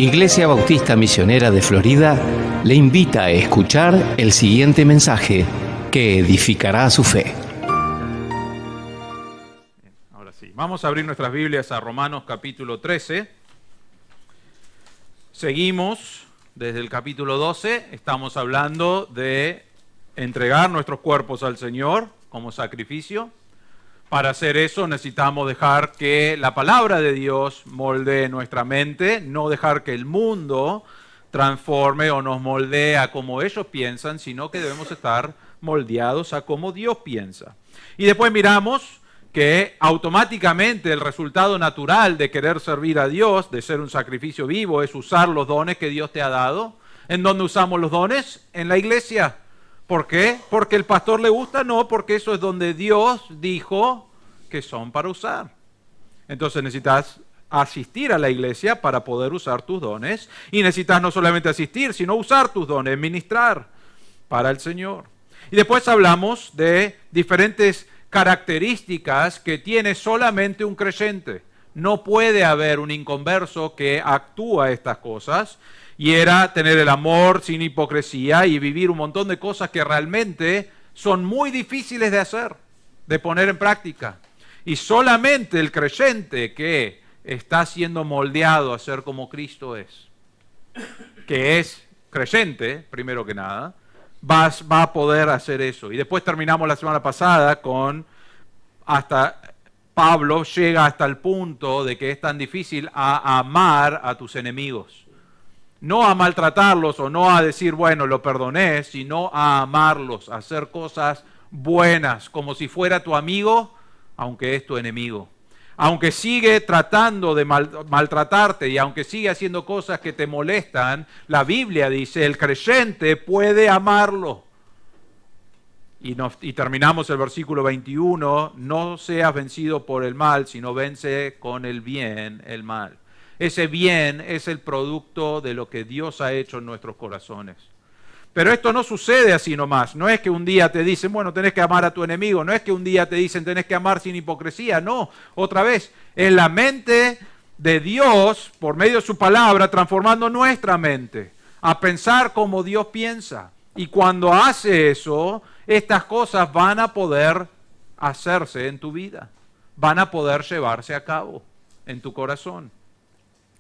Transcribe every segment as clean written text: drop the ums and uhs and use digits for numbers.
Iglesia Bautista Misionera de Florida le invita a escuchar el siguiente mensaje que edificará su fe. Ahora sí, vamos a abrir nuestras Biblias a Romanos capítulo 13. Seguimos desde el capítulo 12, estamos hablando de entregar nuestros cuerpos al Señor como sacrificio. Para hacer eso necesitamos dejar que la palabra de Dios moldee nuestra mente, no dejar que el mundo transforme o nos moldee a como ellos piensan, sino que debemos estar moldeados a como Dios piensa. Y después miramos que automáticamente el resultado natural de querer servir a Dios, de ser un sacrificio vivo, es usar los dones que Dios te ha dado. ¿En dónde usamos los dones? En la iglesia. ¿Por qué? ¿Porque el pastor le gusta? No, porque eso es donde Dios dijo que son para usar. Entonces necesitas asistir a la iglesia para poder usar tus dones. Y necesitas no solamente asistir, sino usar tus dones, ministrar para el Señor. Y después hablamos de diferentes características que tiene solamente un creyente. No puede haber un inconverso que actúa estas cosas. Y era tener el amor sin hipocresía y vivir un montón de cosas que realmente son muy difíciles de hacer, de poner en práctica. Y solamente el creyente que está siendo moldeado a ser como Cristo es, que es creyente, primero que nada, va a poder hacer eso. Y después terminamos la semana pasada con hasta Pablo llega hasta el punto de que es tan difícil a amar a tus enemigos. No a maltratarlos o no a decir, bueno, lo perdoné, sino a amarlos, a hacer cosas buenas, como si fuera tu amigo, aunque es tu enemigo. Aunque sigue tratando de maltratarte y aunque sigue haciendo cosas que te molestan, la Biblia dice, el creyente puede amarlo. Y terminamos el versículo 21, no seas vencido por el mal, sino vence con el bien el mal. Ese bien es el producto de lo que Dios ha hecho en nuestros corazones. Pero esto no sucede así nomás. No es que un día te dicen, bueno, tenés que amar a tu enemigo. No es que un día te dicen, tenés que amar sin hipocresía. No, otra vez, es la mente de Dios, por medio de su palabra, transformando nuestra mente a pensar como Dios piensa. Y cuando hace eso, estas cosas van a poder hacerse en tu vida. Van a poder llevarse a cabo en tu corazón.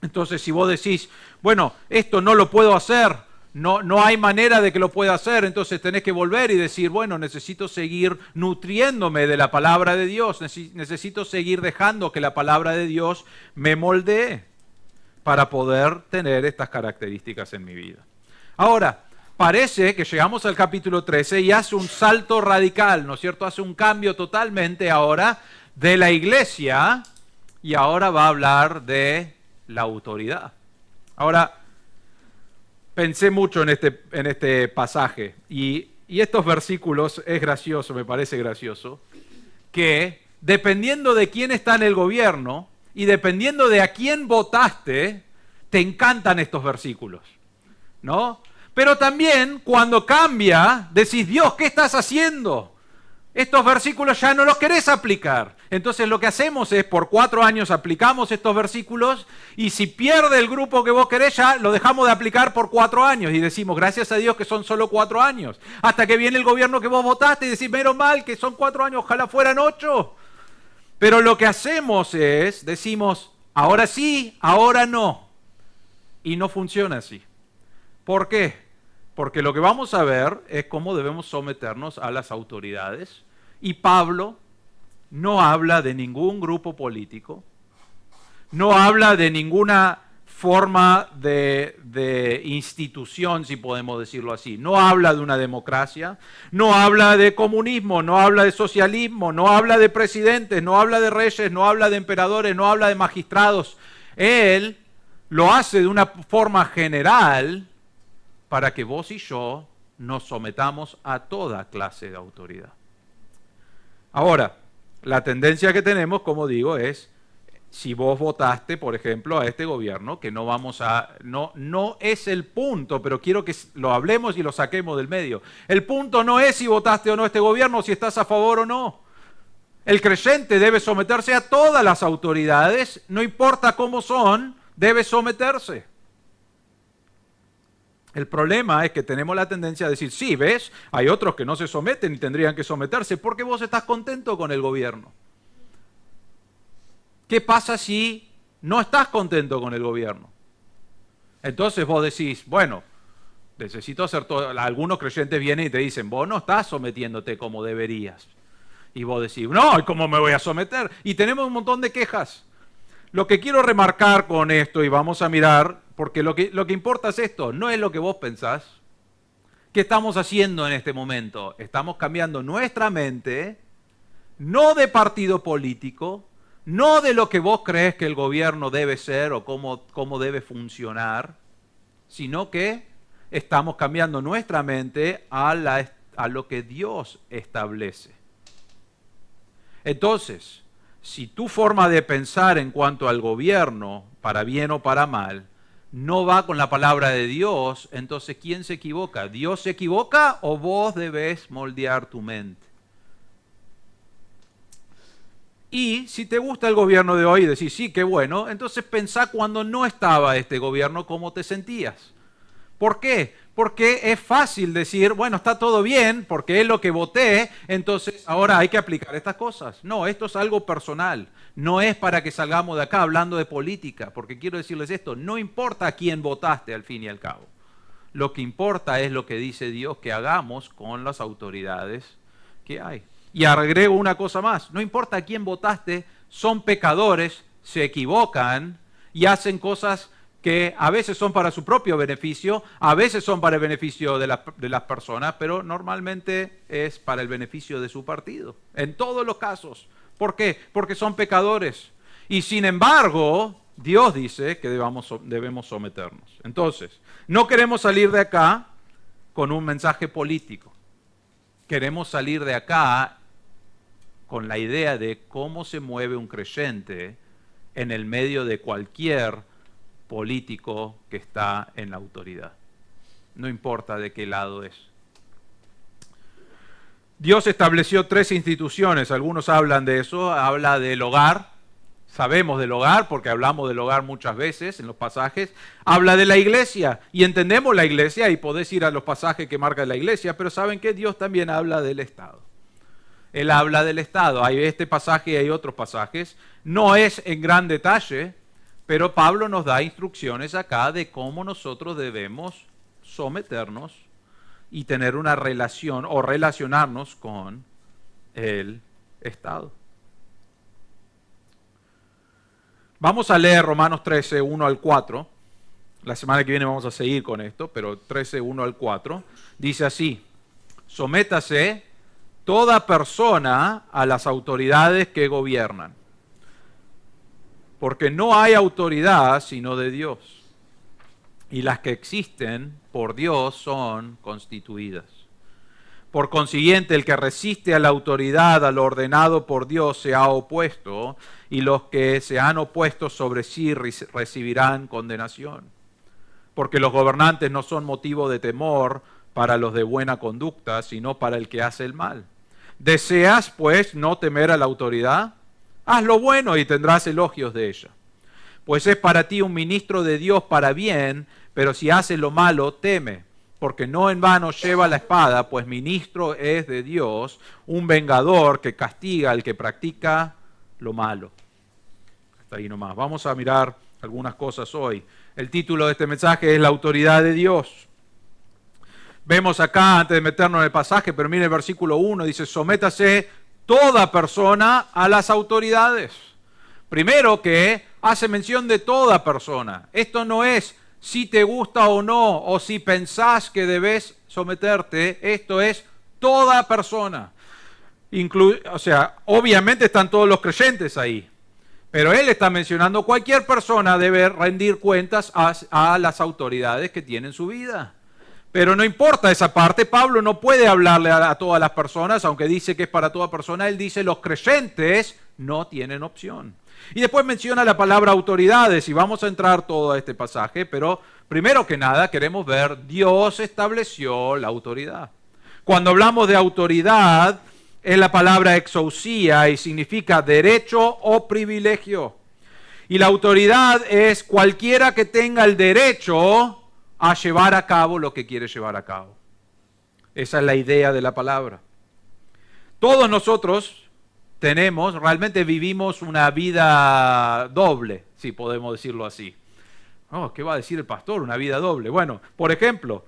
Entonces, si vos decís, bueno, esto no lo puedo hacer, no hay manera de que lo pueda hacer, entonces tenés que volver y decir, bueno, necesito seguir nutriéndome de la palabra de Dios, necesito seguir dejando que la palabra de Dios me moldee para poder tener estas características en mi vida. Ahora, parece que llegamos al capítulo 13 y hace un salto radical, ¿no es cierto? Hace un cambio totalmente ahora de la iglesia y ahora va a hablar de la autoridad. Ahora, pensé mucho en este pasaje y estos versículos, es gracioso, me parece gracioso, que dependiendo de quién está en el gobierno y dependiendo de a quién votaste, te encantan estos versículos, ¿no? Pero también cuando cambia, decís, Dios, ¿qué estás haciendo? Estos versículos ya no los querés aplicar. Entonces lo que hacemos es, por 4 años aplicamos estos versículos y si pierde el grupo que vos querés, ya lo dejamos de aplicar por 4 años y decimos, gracias a Dios que son solo 4 años. Hasta que viene el gobierno que vos votaste y decís, menos mal que son 4 años, ojalá fueran 8. Pero lo que hacemos es, decimos, ahora sí, ahora no. Y no funciona así. ¿Por qué? Porque lo que vamos a ver es cómo debemos someternos a las autoridades. Y Pablo no habla de ningún grupo político, no habla de ninguna forma de institución, si podemos decirlo así. No habla de una democracia, no habla de comunismo, no habla de socialismo, no habla de presidentes, no habla de reyes, no habla de emperadores, no habla de magistrados. Él lo hace de una forma general para que vos y yo nos sometamos a toda clase de autoridad. Ahora, la tendencia que tenemos, como digo, es, si vos votaste, por ejemplo, a este gobierno, que no es el punto, pero quiero que lo hablemos y lo saquemos del medio. El punto no es si votaste o no a este gobierno, si estás a favor o no. El creyente debe someterse a todas las autoridades, no importa cómo son, debe someterse. El problema es que tenemos la tendencia a decir, sí, ¿ves? Hay otros que no se someten y tendrían que someterse porque vos estás contento con el gobierno. ¿Qué pasa si no estás contento con el gobierno? Entonces vos decís, bueno, necesito hacer todo. Algunos creyentes vienen y te dicen, vos no estás sometiéndote como deberías. Y vos decís, no, ¿cómo me voy a someter? Y tenemos un montón de quejas. Lo que quiero remarcar con esto, y vamos a mirar, porque lo que importa es esto, no es lo que vos pensás. ¿Qué estamos haciendo en este momento? Estamos cambiando nuestra mente, no de partido político, no de lo que vos crees que el gobierno debe ser o cómo debe funcionar, sino que estamos cambiando nuestra mente a lo que Dios establece. Entonces, si tu forma de pensar en cuanto al gobierno, para bien o para mal, no va con la palabra de Dios, entonces ¿quién se equivoca? ¿Dios se equivoca o vos debés moldear tu mente? Y si te gusta el gobierno de hoy y decís, sí, qué bueno, entonces pensá cuando no estaba este gobierno, cómo te sentías. ¿Por qué? Porque es fácil decir, bueno, está todo bien, porque es lo que voté, entonces ahora hay que aplicar estas cosas. No, esto es algo personal. No es para que salgamos de acá hablando de política, porque quiero decirles esto, no importa a quién votaste al fin y al cabo. Lo que importa es lo que dice Dios que hagamos con las autoridades que hay. Y agrego una cosa más, no importa a quién votaste, son pecadores, se equivocan y hacen cosas que a veces son para su propio beneficio, a veces son para el beneficio de las personas, pero normalmente es para el beneficio de su partido. En todos los casos. ¿Por qué? Porque son pecadores. Y sin embargo, Dios dice que debemos someternos. Entonces, no queremos salir de acá con un mensaje político. Queremos salir de acá con la idea de cómo se mueve un creyente en el medio de cualquier político que está en la autoridad. No importa de qué lado es. Dios estableció 3 instituciones, algunos hablan de eso, habla del hogar, sabemos del hogar porque hablamos del hogar muchas veces en los pasajes, habla de la iglesia y entendemos la iglesia y podés ir a los pasajes que marca la iglesia, pero saben que Dios también habla del Estado. Él habla del Estado, hay este pasaje y hay otros pasajes, no es en gran detalle, pero Pablo nos da instrucciones acá de cómo nosotros debemos someternos y tener una relación o relacionarnos con el Estado. Vamos a leer Romanos 13, 1 al 4. La semana que viene vamos a seguir con esto, pero 13, 1 al 4. Dice así, sométase toda persona a las autoridades que gobiernan. Porque no hay autoridad sino de Dios. Y las que existen por Dios son constituidas. Por consiguiente, el que resiste a la autoridad, a lo ordenado por Dios, se ha opuesto, y los que se han opuesto sobre sí recibirán condenación. Porque los gobernantes no son motivo de temor para los de buena conducta, sino para el que hace el mal. ¿Deseas, pues, no temer a la autoridad? Haz lo bueno y tendrás elogios de ella. Pues es para ti un ministro de Dios para bien, pero si hace lo malo, teme, porque no en vano lleva la espada, pues ministro es de Dios, un vengador que castiga al que practica lo malo. Hasta ahí nomás. Vamos a mirar algunas cosas hoy. El título de este mensaje es La autoridad de Dios. Vemos acá, antes de meternos en el pasaje, pero mire el versículo 1, dice, sométase toda persona a las autoridades. Primero que hace mención de toda persona. Esto no es si te gusta o no, o si pensás que debes someterte. Esto es toda persona. O sea, obviamente están todos los creyentes ahí. Pero él está mencionando cualquier persona debe rendir cuentas a las autoridades que tienen su vida. Pero no importa esa parte, Pablo no puede hablarle a todas las personas, aunque dice que es para toda persona, él dice los creyentes no tienen opción. Y después menciona la palabra autoridades, y vamos a entrar todo a este pasaje, pero primero que nada queremos ver, Dios estableció la autoridad. Cuando hablamos de autoridad, es la palabra exousia y significa derecho o privilegio. Y la autoridad es cualquiera que tenga el derecho a llevar a cabo lo que quiere llevar a cabo. Esa es la idea de la palabra. Todos nosotros realmente vivimos una vida doble, si podemos decirlo así. Oh, ¿qué va a decir el pastor? Una vida doble. Bueno, por ejemplo,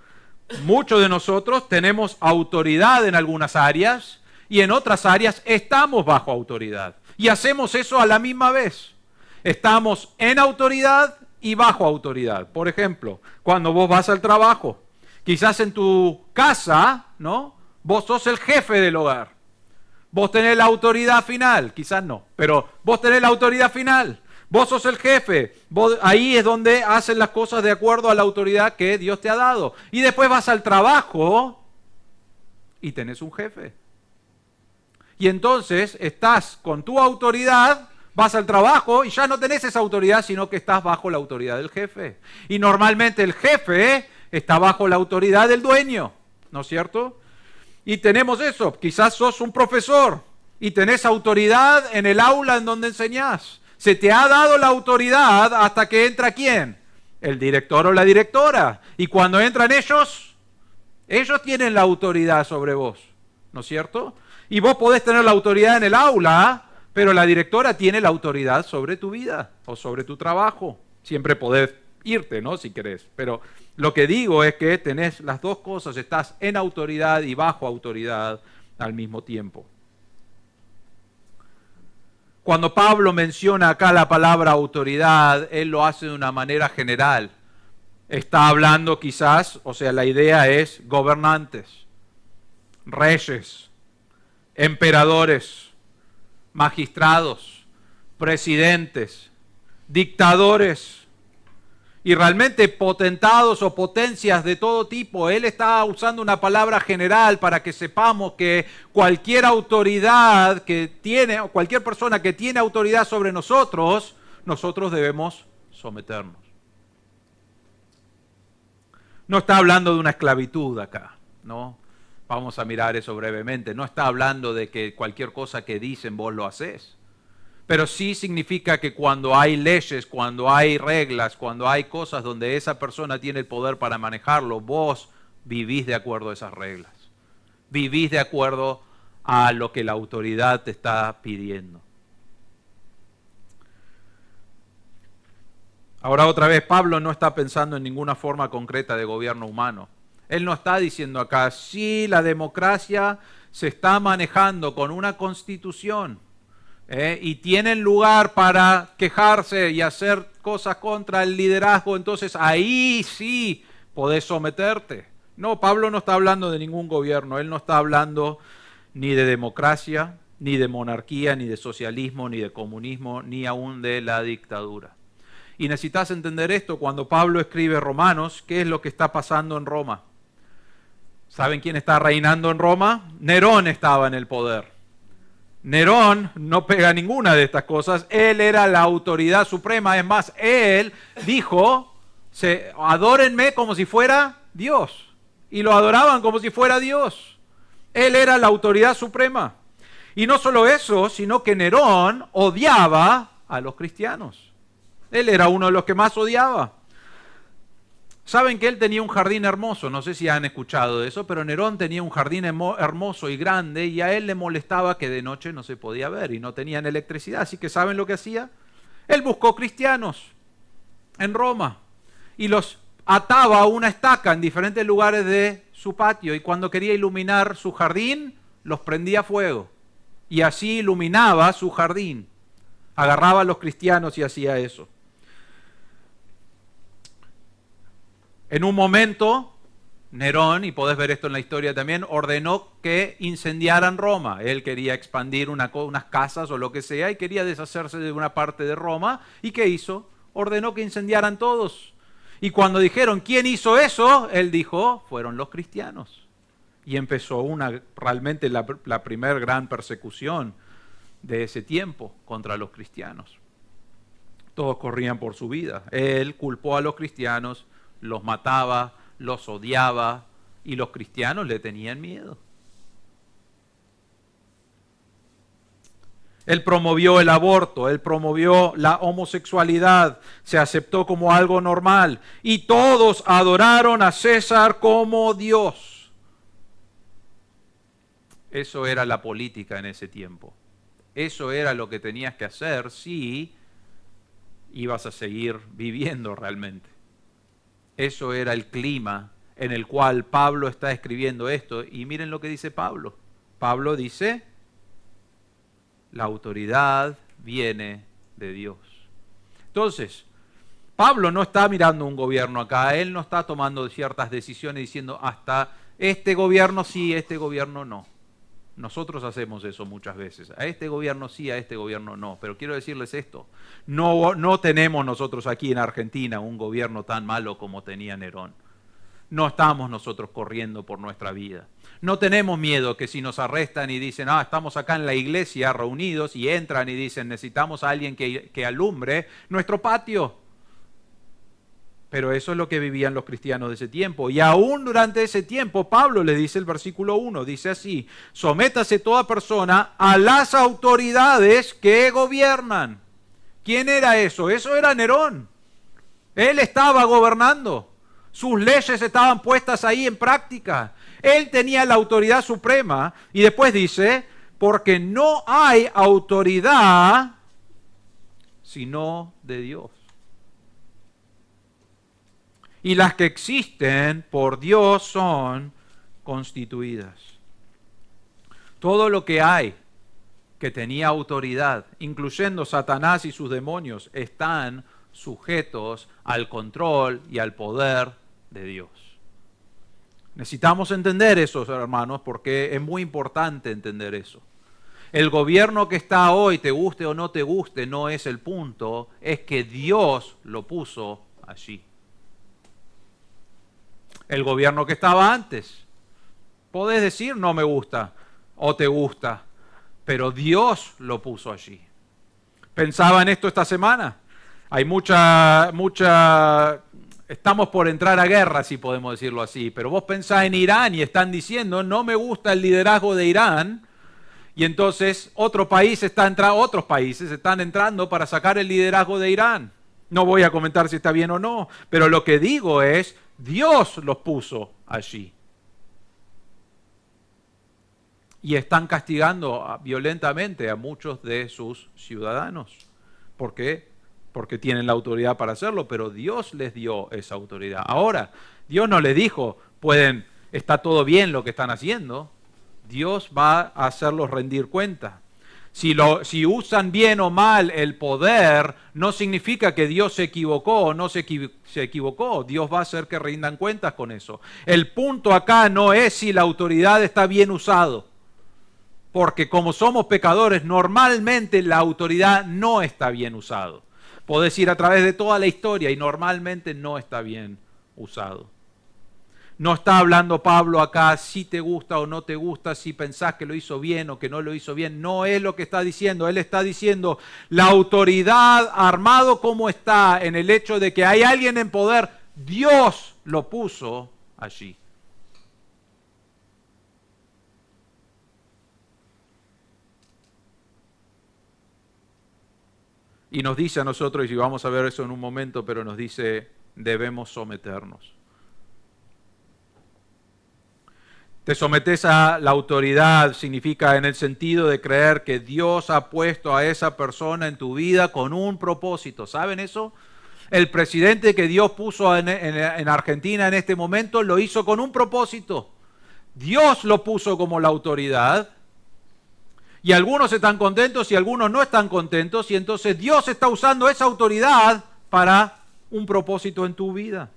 muchos de nosotros tenemos autoridad en algunas áreas y en otras áreas estamos bajo autoridad. Y hacemos eso a la misma vez. Estamos en autoridad y bajo autoridad. Por ejemplo, cuando vos vas al trabajo, quizás en tu casa, ¿no? Vos sos el jefe del hogar. Vos tenés la autoridad final, quizás no, pero vos tenés la autoridad final. Vos sos el jefe, ahí es donde hacen las cosas de acuerdo a la autoridad que Dios te ha dado. Y después vas al trabajo y tenés un jefe. Y entonces estás con tu autoridad, vas al trabajo y ya no tenés esa autoridad, sino que estás bajo la autoridad del jefe. Y normalmente el jefe está bajo la autoridad del dueño, ¿no es cierto? Y tenemos eso, quizás sos un profesor y tenés autoridad en el aula en donde enseñás. Se te ha dado la autoridad hasta que entra ¿quién? El director o la directora. Y cuando entran ellos tienen la autoridad sobre vos, ¿no es cierto? Y vos podés tener la autoridad en el aula, pero la directora tiene la autoridad sobre tu vida o sobre tu trabajo. Siempre podés irte, ¿no? Si querés. Pero lo que digo es que tenés las dos cosas, estás en autoridad y bajo autoridad al mismo tiempo. Cuando Pablo menciona acá la palabra autoridad, él lo hace de una manera general. Está hablando quizás, o sea, la idea es gobernantes, reyes, emperadores, magistrados, presidentes, dictadores y realmente potentados o potencias de todo tipo. Él está usando una palabra general para que sepamos que cualquier autoridad que tiene, o cualquier persona que tiene autoridad sobre nosotros, nosotros debemos someternos. No está hablando de una esclavitud acá, ¿no? Vamos a mirar eso brevemente. No está hablando de que cualquier cosa que dicen vos lo hacés. Pero sí significa que cuando hay leyes, cuando hay reglas, cuando hay cosas donde esa persona tiene el poder para manejarlo, vos vivís de acuerdo a esas reglas. Vivís de acuerdo a lo que la autoridad te está pidiendo. Ahora otra vez, Pablo no está pensando en ninguna forma concreta de gobierno humano. Él no está diciendo acá, sí, la democracia se está manejando con una constitución, y tienen lugar para quejarse y hacer cosas contra el liderazgo, entonces ahí sí podés someterte. No, Pablo no está hablando de ningún gobierno, él no está hablando ni de democracia, ni de monarquía, ni de socialismo, ni de comunismo, ni aún de la dictadura. Y necesitas entender esto cuando Pablo escribe Romanos, ¿qué es lo que está pasando en Roma? ¿Saben quién está reinando en Roma? Nerón estaba en el poder. Nerón no pega ninguna de estas cosas, él era la autoridad suprema, es más, él dijo, adórenme como si fuera Dios, y lo adoraban como si fuera Dios. Él era la autoridad suprema. Y no solo eso, sino que Nerón odiaba a los cristianos. Él era uno de los que más odiaba. Saben que él tenía un jardín hermoso, no sé si han escuchado de eso, pero Nerón tenía un jardín hermoso y grande y a él le molestaba que de noche no se podía ver y no tenían electricidad. Así que ¿saben lo que hacía? Él buscó cristianos en Roma y los ataba a una estaca en diferentes lugares de su patio y cuando quería iluminar su jardín, los prendía fuego y así iluminaba su jardín. Agarraba a los cristianos y hacía eso. En un momento, Nerón, y podés ver esto en la historia también, ordenó que incendiaran Roma. Él quería expandir unas casas o lo que sea y quería deshacerse de una parte de Roma. ¿Y qué hizo? Ordenó que incendiaran todos. Y cuando dijeron, ¿quién hizo eso? Él dijo, fueron los cristianos. Y empezó realmente la primer gran persecución de ese tiempo contra los cristianos. Todos corrían por su vida. Él culpó a los cristianos, los mataba, los odiaba y los cristianos le tenían miedo. Él promovió el aborto, él promovió la homosexualidad, se aceptó como algo normal y todos adoraron a César como Dios. Eso era la política en ese tiempo. Eso era lo que tenías que hacer si ibas a seguir viviendo realmente. Eso era el clima en el cual Pablo está escribiendo esto. Y miren lo que dice Pablo. Pablo dice, la autoridad viene de Dios. Entonces, Pablo no está mirando un gobierno acá, él no está tomando ciertas decisiones diciendo hasta este gobierno sí, este gobierno no. Nosotros hacemos eso muchas veces. A este gobierno sí, a este gobierno no. Pero quiero decirles esto, no tenemos nosotros aquí en Argentina un gobierno tan malo como tenía Nerón. No estamos nosotros corriendo por nuestra vida. No tenemos miedo que si nos arrestan y dicen, estamos acá en la iglesia reunidos y entran y dicen, necesitamos a alguien que alumbre nuestro patio. Pero eso es lo que vivían los cristianos de ese tiempo. Y aún durante ese tiempo, Pablo le dice el versículo 1, dice así, sométase toda persona a las autoridades que gobiernan. ¿Quién era eso? Eso era Nerón. Él estaba gobernando. Sus leyes estaban puestas ahí en práctica. Él tenía la autoridad suprema. Y después dice, porque no hay autoridad sino de Dios. Y las que existen por Dios son constituidas. Todo lo que hay que tenía autoridad, incluyendo Satanás y sus demonios, están sujetos al control y al poder de Dios. Necesitamos entender eso, hermanos, porque es muy importante entender eso. El gobierno que está hoy, te guste o no te guste, no es el punto, es que Dios lo puso allí. El gobierno que estaba antes, podés decir no me gusta o te gusta, pero Dios lo puso allí. Pensaba en esto esta semana. Hay estamos por entrar a guerra, si podemos decirlo así, pero vos pensás en Irán y están diciendo no me gusta el liderazgo de Irán, y entonces otros países están entrando para sacar el liderazgo de Irán. No voy a comentar si está bien o no, pero lo que digo es, Dios los puso allí. Y están castigando violentamente a muchos de sus ciudadanos. ¿Por qué? Porque tienen la autoridad para hacerlo, pero Dios les dio esa autoridad. Ahora, Dios no les dijo, está todo bien lo que están haciendo. Dios va a hacerlos rendir cuenta. Si usan bien o mal el poder, no significa que Dios se equivocó o no se equivocó. Dios va a hacer que rindan cuentas con eso. El punto acá no es si la autoridad está bien usado. Porque como somos pecadores, normalmente la autoridad no está bien usado. Podés ir a través de toda la historia y normalmente no está bien usado. No está hablando Pablo acá si te gusta o no te gusta, si pensás que lo hizo bien o que no lo hizo bien. No es lo que está diciendo. Él está diciendo la autoridad armado como está en el hecho de que hay alguien en poder. Dios lo puso allí. Y nos dice a nosotros, y vamos a ver eso en un momento, pero nos dice, debemos someternos. Te sometes a la autoridad, significa en el sentido de creer que Dios ha puesto a esa persona en tu vida con un propósito. ¿Saben eso? El presidente que Dios puso en Argentina en este momento lo hizo con un propósito. Dios lo puso como la autoridad. Y algunos están contentos y algunos no están contentos. Y entonces Dios está usando esa autoridad para un propósito en tu vida.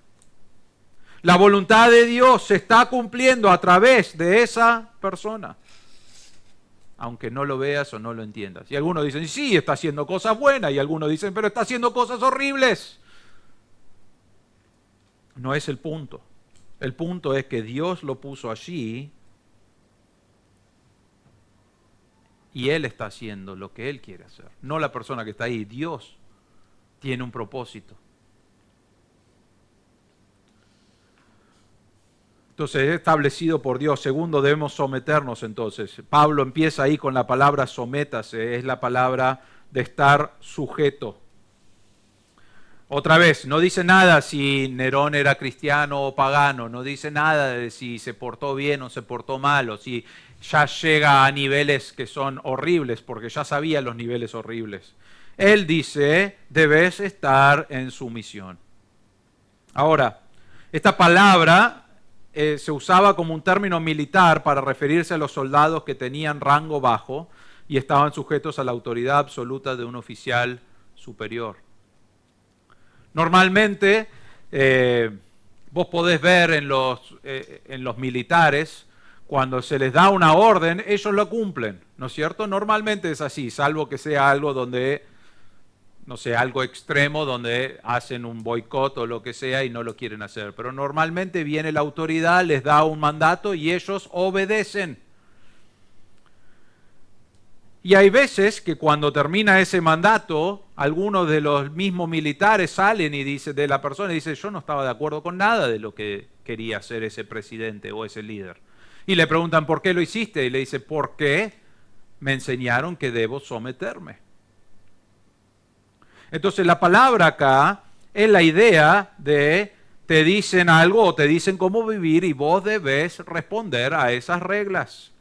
La voluntad de Dios se está cumpliendo a través de esa persona. Aunque no lo veas o no lo entiendas. Y algunos dicen, sí, está haciendo cosas buenas. Y algunos dicen, pero está haciendo cosas horribles. No es el punto. El punto es que Dios lo puso allí. Y Él está haciendo lo que Él quiere hacer. No la persona que está ahí. Dios tiene un propósito. Entonces, es establecido por Dios. Segundo, debemos someternos entonces. Pablo empieza ahí con la palabra sométase, es la palabra de estar sujeto. Otra vez, no dice nada si Nerón era cristiano o pagano, no dice nada de si se portó bien o se portó mal, o si ya llega a niveles que son horribles, porque ya sabía los niveles horribles. Él dice, debes estar en sumisión. Ahora, esta palabra se usaba como un término militar para referirse a los soldados que tenían rango bajo y estaban sujetos a la autoridad absoluta de un oficial superior. Normalmente, vos podés ver en los militares, cuando se les da una orden, ellos lo cumplen, ¿no es cierto? Normalmente es así, salvo que sea algo donde, no sé, algo extremo, donde hacen un boicot o lo que sea y no lo quieren hacer. Pero normalmente viene la autoridad, les da un mandato y ellos obedecen. Y hay veces que cuando termina ese mandato, algunos de los mismos militares salen y dicen, de la persona y dice, yo no estaba de acuerdo con nada de lo que quería hacer ese presidente o ese líder. Y le preguntan, ¿por qué lo hiciste? Y le dice, porque me enseñaron que debo someterme. Entonces la palabra acá es la idea de te dicen algo o te dicen cómo vivir y vos debés responder a esas reglas.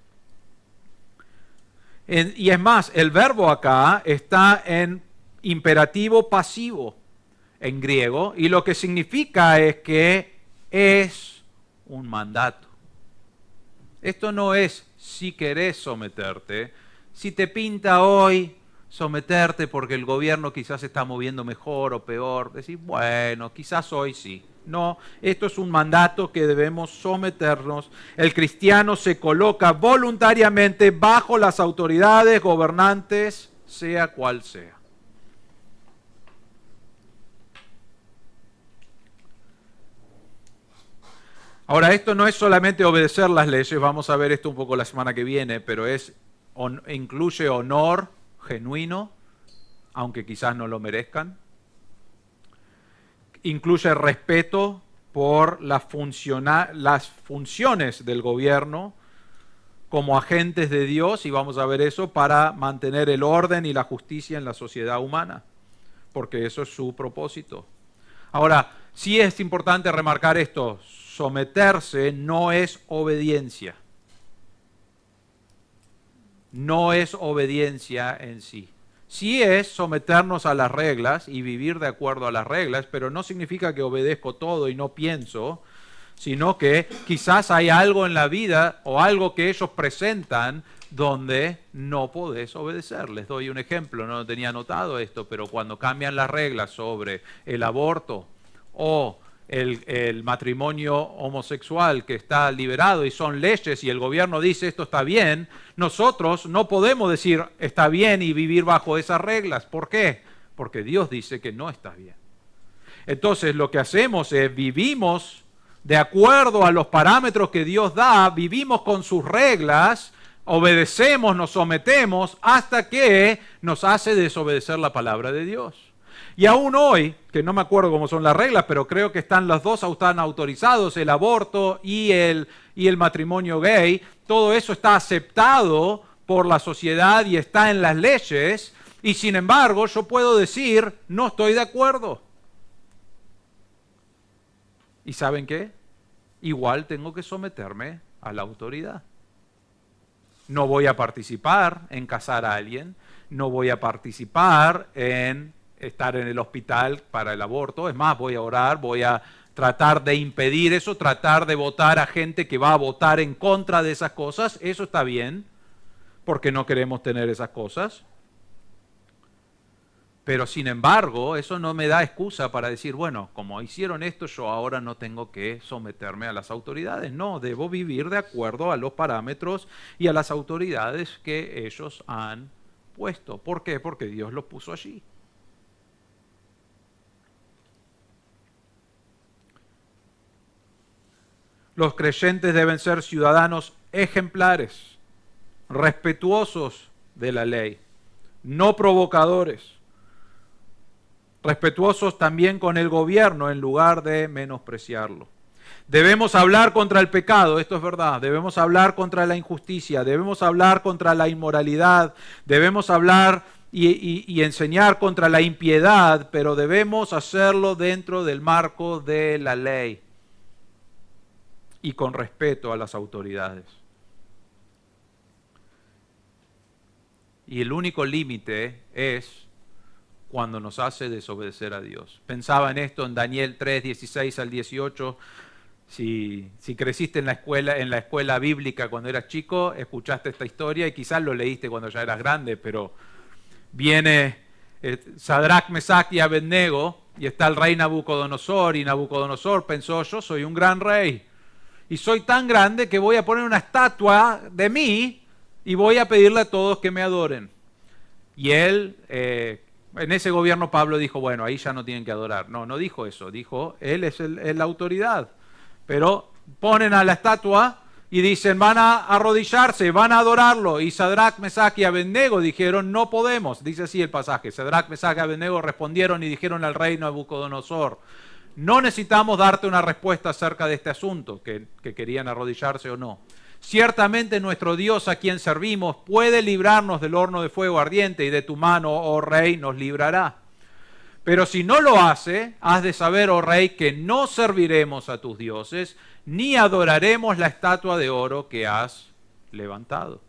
Y es más, el verbo acá está en imperativo pasivo en griego y lo que significa es que es un mandato. Esto no es si querés someterte, si te pinta hoy someterte porque el gobierno quizás se está moviendo mejor o peor, decir, bueno, quizás hoy sí. No, esto es un mandato que debemos someternos. El cristiano se coloca voluntariamente bajo las autoridades gobernantes, sea cual sea. Ahora, esto no es solamente obedecer las leyes, vamos a ver esto un poco la semana que viene, pero incluye honor genuino, aunque quizás no lo merezcan. Incluye respeto por las funciones del gobierno como agentes de Dios, y vamos a ver eso para mantener el orden y la justicia en la sociedad humana, porque eso es su propósito. Ahora, sí es importante remarcar esto, someterse no es obediencia. No es obediencia en sí. Sí es someternos a las reglas y vivir de acuerdo a las reglas, pero no significa que obedezco todo y no pienso, sino que quizás hay algo en la vida o algo que ellos presentan donde no podés obedecer. Les doy un ejemplo, no tenía anotado esto, pero cuando cambian las reglas sobre el aborto o el matrimonio homosexual que está liberado y son leyes y el gobierno dice esto está bien, nosotros no podemos decir está bien y vivir bajo esas reglas. ¿Por qué? Porque Dios dice que no está bien. Entonces lo que hacemos es vivimos de acuerdo a los parámetros que Dios da, vivimos con sus reglas, obedecemos, nos sometemos hasta que nos hace desobedecer la palabra de Dios. Y aún hoy, que no me acuerdo cómo son las reglas, pero creo que están los dos están autorizados, el aborto y el matrimonio gay, todo eso está aceptado por la sociedad y está en las leyes, y sin embargo yo puedo decir, no estoy de acuerdo. ¿Y saben qué? Igual tengo que someterme a la autoridad. No voy a participar en casar a alguien, no voy a participar en estar en el hospital para el aborto. Es más, voy a orar, voy a tratar de impedir eso, tratar de votar a gente que va a votar en contra de esas cosas. Eso está bien, porque no queremos tener esas cosas. Pero sin embargo, eso no me da excusa para decir, bueno, como hicieron esto, yo ahora no tengo que someterme a las autoridades. No, debo vivir de acuerdo a los parámetros y a las autoridades que ellos han puesto. ¿Por qué? Porque Dios los puso allí. Los creyentes deben ser ciudadanos ejemplares, respetuosos de la ley, no provocadores, respetuosos también con el gobierno en lugar de menospreciarlo. Debemos hablar contra el pecado, esto es verdad. Debemos hablar contra la injusticia, debemos hablar contra la inmoralidad, debemos hablar y enseñar contra la impiedad, pero debemos hacerlo dentro del marco de la ley y con respeto a las autoridades. Y el único límite es cuando nos hace desobedecer a Dios. Pensaba en esto en Daniel 3, 16 al 18. Si creciste en la escuela bíblica cuando eras chico, escuchaste esta historia y quizás lo leíste cuando ya eras grande, pero viene Sadrach, Mesach y Abednego y está el rey Nabucodonosor, y Nabucodonosor pensó: yo soy un gran rey y soy tan grande que voy a poner una estatua de mí y voy a pedirle a todos que me adoren. Y él, en ese gobierno Pablo dijo: bueno, ahí ya no tienen que adorar. No dijo eso, dijo: él es la autoridad. Pero ponen a la estatua y dicen: van a arrodillarse, van a adorarlo. Y Sadrach, Mesach y Abednego dijeron: no podemos. Dice así el pasaje: Sadrach, Mesach y Abednego respondieron y dijeron al rey Nabucodonosor: no necesitamos darte una respuesta acerca de este asunto, que querían arrodillarse o no. Ciertamente nuestro Dios, a quien servimos, puede librarnos del horno de fuego ardiente, y de tu mano, oh rey, nos librará. Pero si no lo hace, has de saber, oh rey, que no serviremos a tus dioses, ni adoraremos la estatua de oro que has levantado.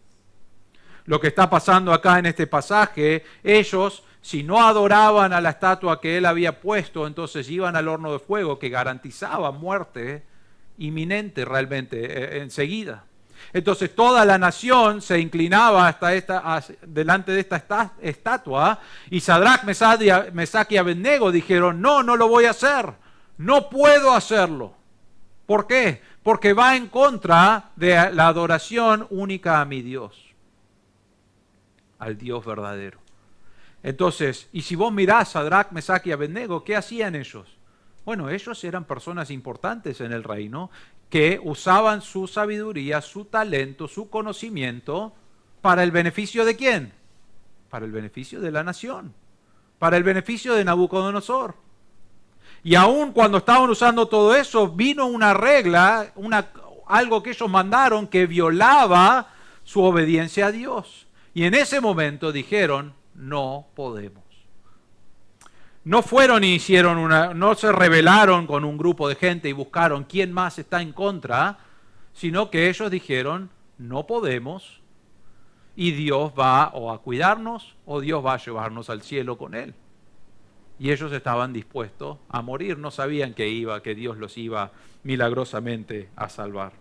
Lo que está pasando acá en este pasaje, ellos, si no adoraban a la estatua que él había puesto, entonces iban al horno de fuego, que garantizaba muerte inminente realmente, enseguida. Entonces toda la nación se inclinaba delante de esta estatua, y Sadrach, Mesach y Abednego dijeron: no lo voy a hacer, no puedo hacerlo. ¿Por qué? Porque va en contra de la adoración única a mi Dios, al Dios verdadero. Entonces, y si vos mirás Sadrach, Mesach y Abednego, ¿qué hacían ellos? Bueno, ellos eran personas importantes en el reino que usaban su sabiduría, su talento, su conocimiento para el beneficio ¿de quién? Para el beneficio de la nación, para el beneficio de Nabucodonosor. Y aún cuando estaban usando todo eso, vino una regla, algo que ellos mandaron que violaba su obediencia a Dios. Y en ese momento dijeron: no podemos. No fueron y no se rebelaron con un grupo de gente y buscaron quién más está en contra, sino que ellos dijeron: no podemos, y Dios va o a cuidarnos o Dios va a llevarnos al cielo con él. Y ellos estaban dispuestos a morir, no sabían que Dios los iba milagrosamente a salvar.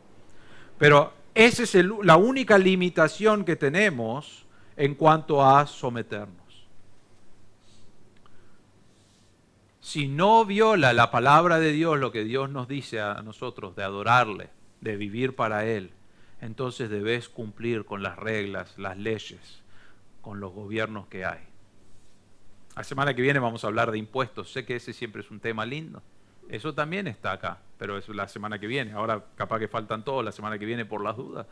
Pero esa es la única limitación que tenemos en cuanto a someternos. Si no viola la palabra de Dios, lo que Dios nos dice a nosotros de adorarle, de vivir para Él, entonces debes cumplir con las reglas, las leyes, con los gobiernos que hay. La semana que viene vamos a hablar de impuestos. Sé que ese siempre es un tema lindo. Eso también está acá, pero es la semana que viene. Ahora capaz que faltan todos la semana que viene por las dudas.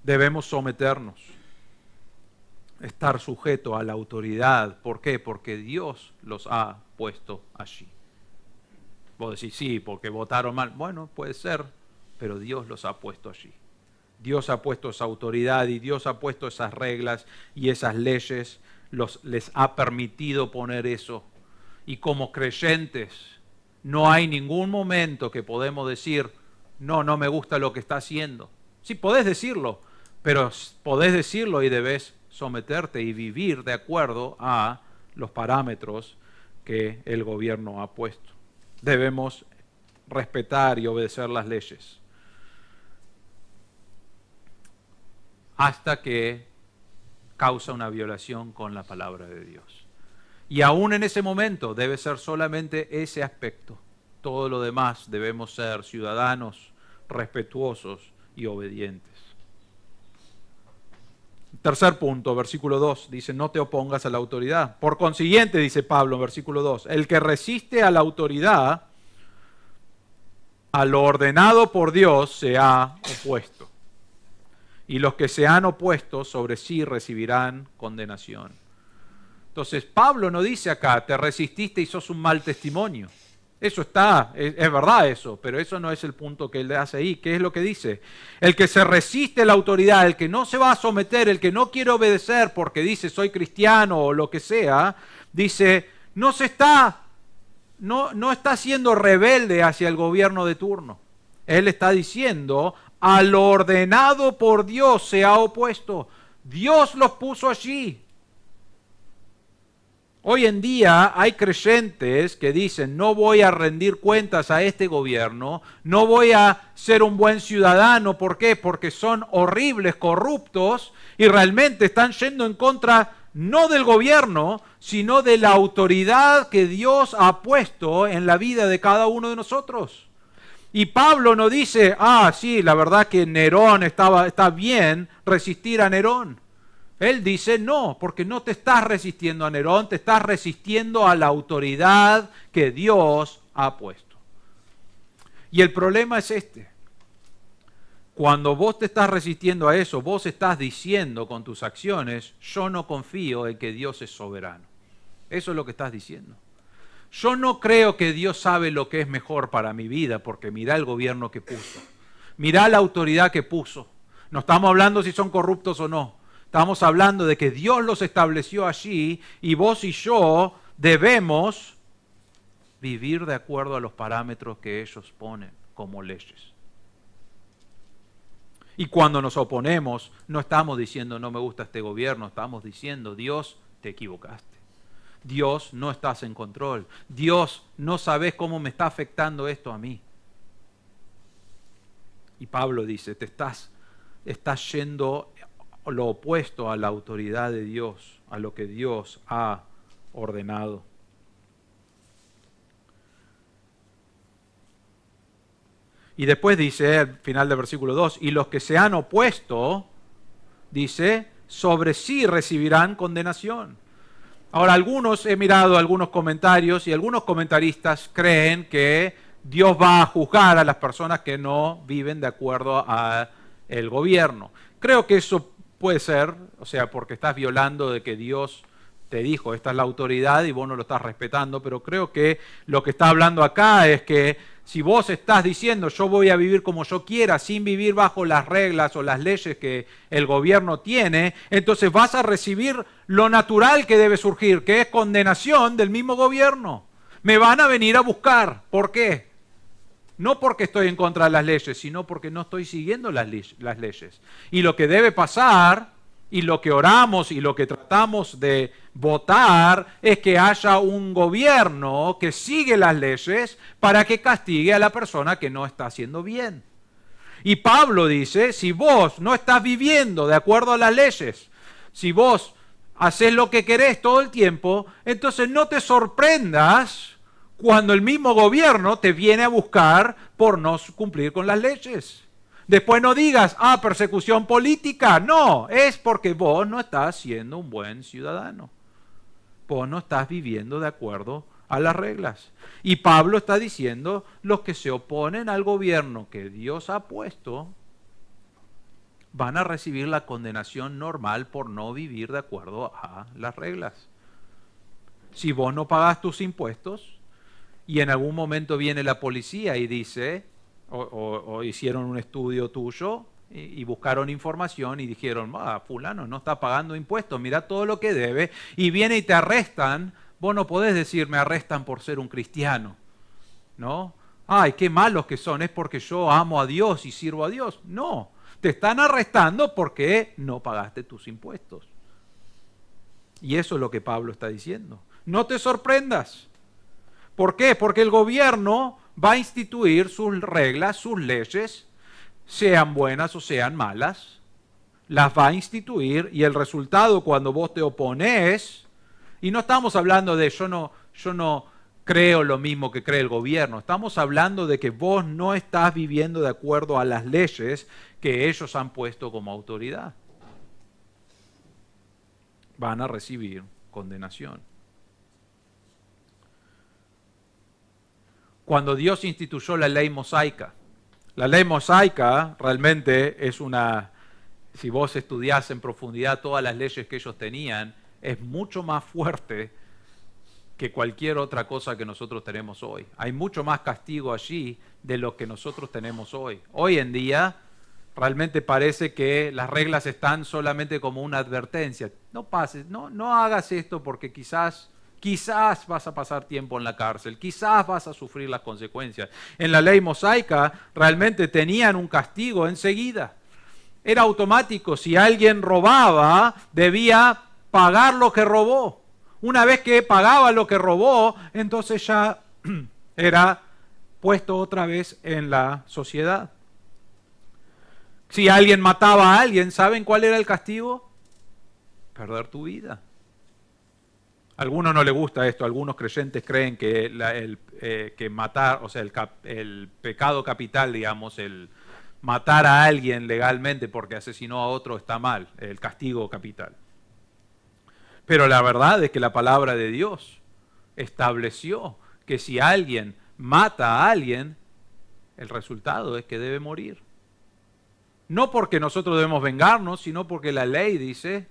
Debemos someternos, estar sujeto a la autoridad. ¿Por qué? Porque Dios los ha puesto allí. Vos decís: sí, porque votaron mal. Bueno, puede ser, pero Dios los ha puesto allí. Dios ha puesto esa autoridad y Dios ha puesto esas reglas y esas leyes, les ha permitido poner eso. Y como creyentes, no hay ningún momento que podemos decir: no me gusta lo que está haciendo. Sí, podés decirlo, pero podés decirlo y debés someterte y vivir de acuerdo a los parámetros que el gobierno ha puesto. Debemos respetar y obedecer las leyes hasta que causa una violación con la palabra de Dios. Y aún en ese momento debe ser solamente ese aspecto. Todo lo demás debemos ser ciudadanos respetuosos y obedientes. Tercer punto, versículo 2, dice: no te opongas a la autoridad. Por consiguiente, dice Pablo en versículo 2, el que resiste a la autoridad, a lo ordenado por Dios, se ha opuesto. Y los que se han opuesto sobre sí recibirán condenación. Entonces, Pablo no dice acá: te resististe y sos un mal testimonio. Eso está, es verdad eso, pero eso no es el punto que él hace ahí. ¿Qué es lo que dice? El que se resiste a la autoridad, el que no se va a someter, el que no quiere obedecer porque dice soy cristiano o lo que sea, dice, no está siendo rebelde hacia el gobierno de turno. Él está diciendo, a lo ordenado por Dios se ha opuesto. Dios los puso allí. Hoy en día hay creyentes que dicen, no voy a rendir cuentas a este gobierno, no voy a ser un buen ciudadano. ¿Por qué? Porque son horribles, corruptos y realmente están yendo en contra no del gobierno, sino de la autoridad que Dios ha puesto en la vida de cada uno de nosotros. Y Pablo no dice, sí, la verdad que Nerón está bien resistir a Nerón. Él dice, no, porque no te estás resistiendo a Nerón, te estás resistiendo a la autoridad que Dios ha puesto. Y el problema es este. Cuando vos te estás resistiendo a eso, vos estás diciendo con tus acciones, yo no confío en que Dios es soberano. Eso es lo que estás diciendo. Yo no creo que Dios sabe lo que es mejor para mi vida, porque mirá el gobierno que puso. Mirá la autoridad que puso. No estamos hablando si son corruptos o no. Estamos hablando de que Dios los estableció allí y vos y yo debemos vivir de acuerdo a los parámetros que ellos ponen como leyes. Y cuando nos oponemos, no estamos diciendo no me gusta este gobierno, estamos diciendo Dios, te equivocaste. Dios, no estás en control. Dios, no sabes cómo me está afectando esto a mí. Y Pablo dice, estás yendo lo opuesto a la autoridad de Dios, a lo que Dios ha ordenado. Y después dice, al final del versículo 2, y los que se han opuesto, dice, sobre sí recibirán condenación. Ahora, he mirado algunos comentarios y algunos comentaristas creen que Dios va a juzgar a las personas que no viven de acuerdo al gobierno. Creo que eso puede ser, porque estás violando de que Dios te dijo, esta es la autoridad y vos no lo estás respetando, pero creo que lo que está hablando acá es que si vos estás diciendo yo voy a vivir como yo quiera, sin vivir bajo las reglas o las leyes que el gobierno tiene, entonces vas a recibir lo natural que debe surgir, que es condenación del mismo gobierno. Me van a venir a buscar. ¿Por qué? No porque estoy en contra de las leyes, sino porque no estoy siguiendo las leyes. Y lo que debe pasar, y lo que oramos y lo que tratamos de votar, es que haya un gobierno que sigue las leyes para que castigue a la persona que no está haciendo bien. Y Pablo dice, si vos no estás viviendo de acuerdo a las leyes, si vos haces lo que querés todo el tiempo, entonces no te sorprendas cuando el mismo gobierno te viene a buscar por no cumplir con las leyes. Después no digas, persecución política. No, es porque vos no estás siendo un buen ciudadano. Vos no estás viviendo de acuerdo a las reglas. Y Pablo está diciendo, los que se oponen al gobierno que Dios ha puesto, van a recibir la condenación normal por no vivir de acuerdo a las reglas. Si vos no pagás tus impuestos, y en algún momento viene la policía y dice, o hicieron un estudio tuyo y buscaron información y dijeron, fulano no está pagando impuestos, mira todo lo que debe, y viene y te arrestan, vos no podés decir, me arrestan por ser un cristiano, ¿no? Ay, qué malos que son, es porque yo amo a Dios y sirvo a Dios. No, te están arrestando porque no pagaste tus impuestos. Y eso es lo que Pablo está diciendo. No te sorprendas. ¿Por qué? Porque el gobierno va a instituir sus reglas, sus leyes, sean buenas o sean malas, las va a instituir y el resultado cuando vos te opones, y no estamos hablando de yo no creo lo mismo que cree el gobierno, estamos hablando de que vos no estás viviendo de acuerdo a las leyes que ellos han puesto como autoridad. Van a recibir condenación. Cuando Dios instituyó la ley mosaica realmente es si vos estudiás en profundidad todas las leyes que ellos tenían, es mucho más fuerte que cualquier otra cosa que nosotros tenemos hoy. Hay mucho más castigo allí de lo que nosotros tenemos hoy. Hoy en día realmente parece que las reglas están solamente como una advertencia. No pases, no hagas esto porque quizás vas a pasar tiempo en la cárcel, quizás vas a sufrir las consecuencias. En la ley mosaica realmente tenían un castigo enseguida. Era automático, si alguien robaba, debía pagar lo que robó. Una vez que pagaba lo que robó, entonces ya era puesto otra vez en la sociedad. Si alguien mataba a alguien, ¿saben cuál era el castigo? Perder tu vida. A algunos no les gusta esto, algunos creyentes creen que que matar, o sea, el pecado capital, digamos, el matar a alguien legalmente porque asesinó a otro está mal, el castigo capital. Pero la verdad es que la palabra de Dios estableció que si alguien mata a alguien, el resultado es que debe morir. No porque nosotros debemos vengarnos, sino porque la ley dice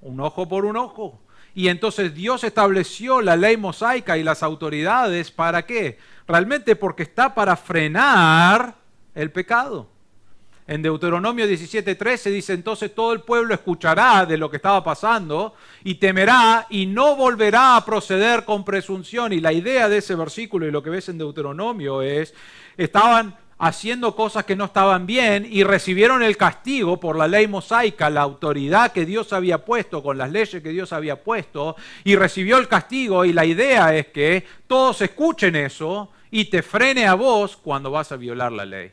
un ojo por un ojo. Y entonces Dios estableció la ley mosaica y las autoridades, ¿para qué? Realmente porque está para frenar el pecado. En Deuteronomio 17:13 dice, entonces todo el pueblo escuchará de lo que estaba pasando y temerá y no volverá a proceder con presunción. Y la idea de ese versículo y lo que ves en Deuteronomio es, estaban haciendo cosas que no estaban bien y recibieron el castigo por la ley mosaica, la autoridad que Dios había puesto, con las leyes que Dios había puesto, y recibió el castigo, y la idea es que todos escuchen eso y te frene a vos cuando vas a violar la ley.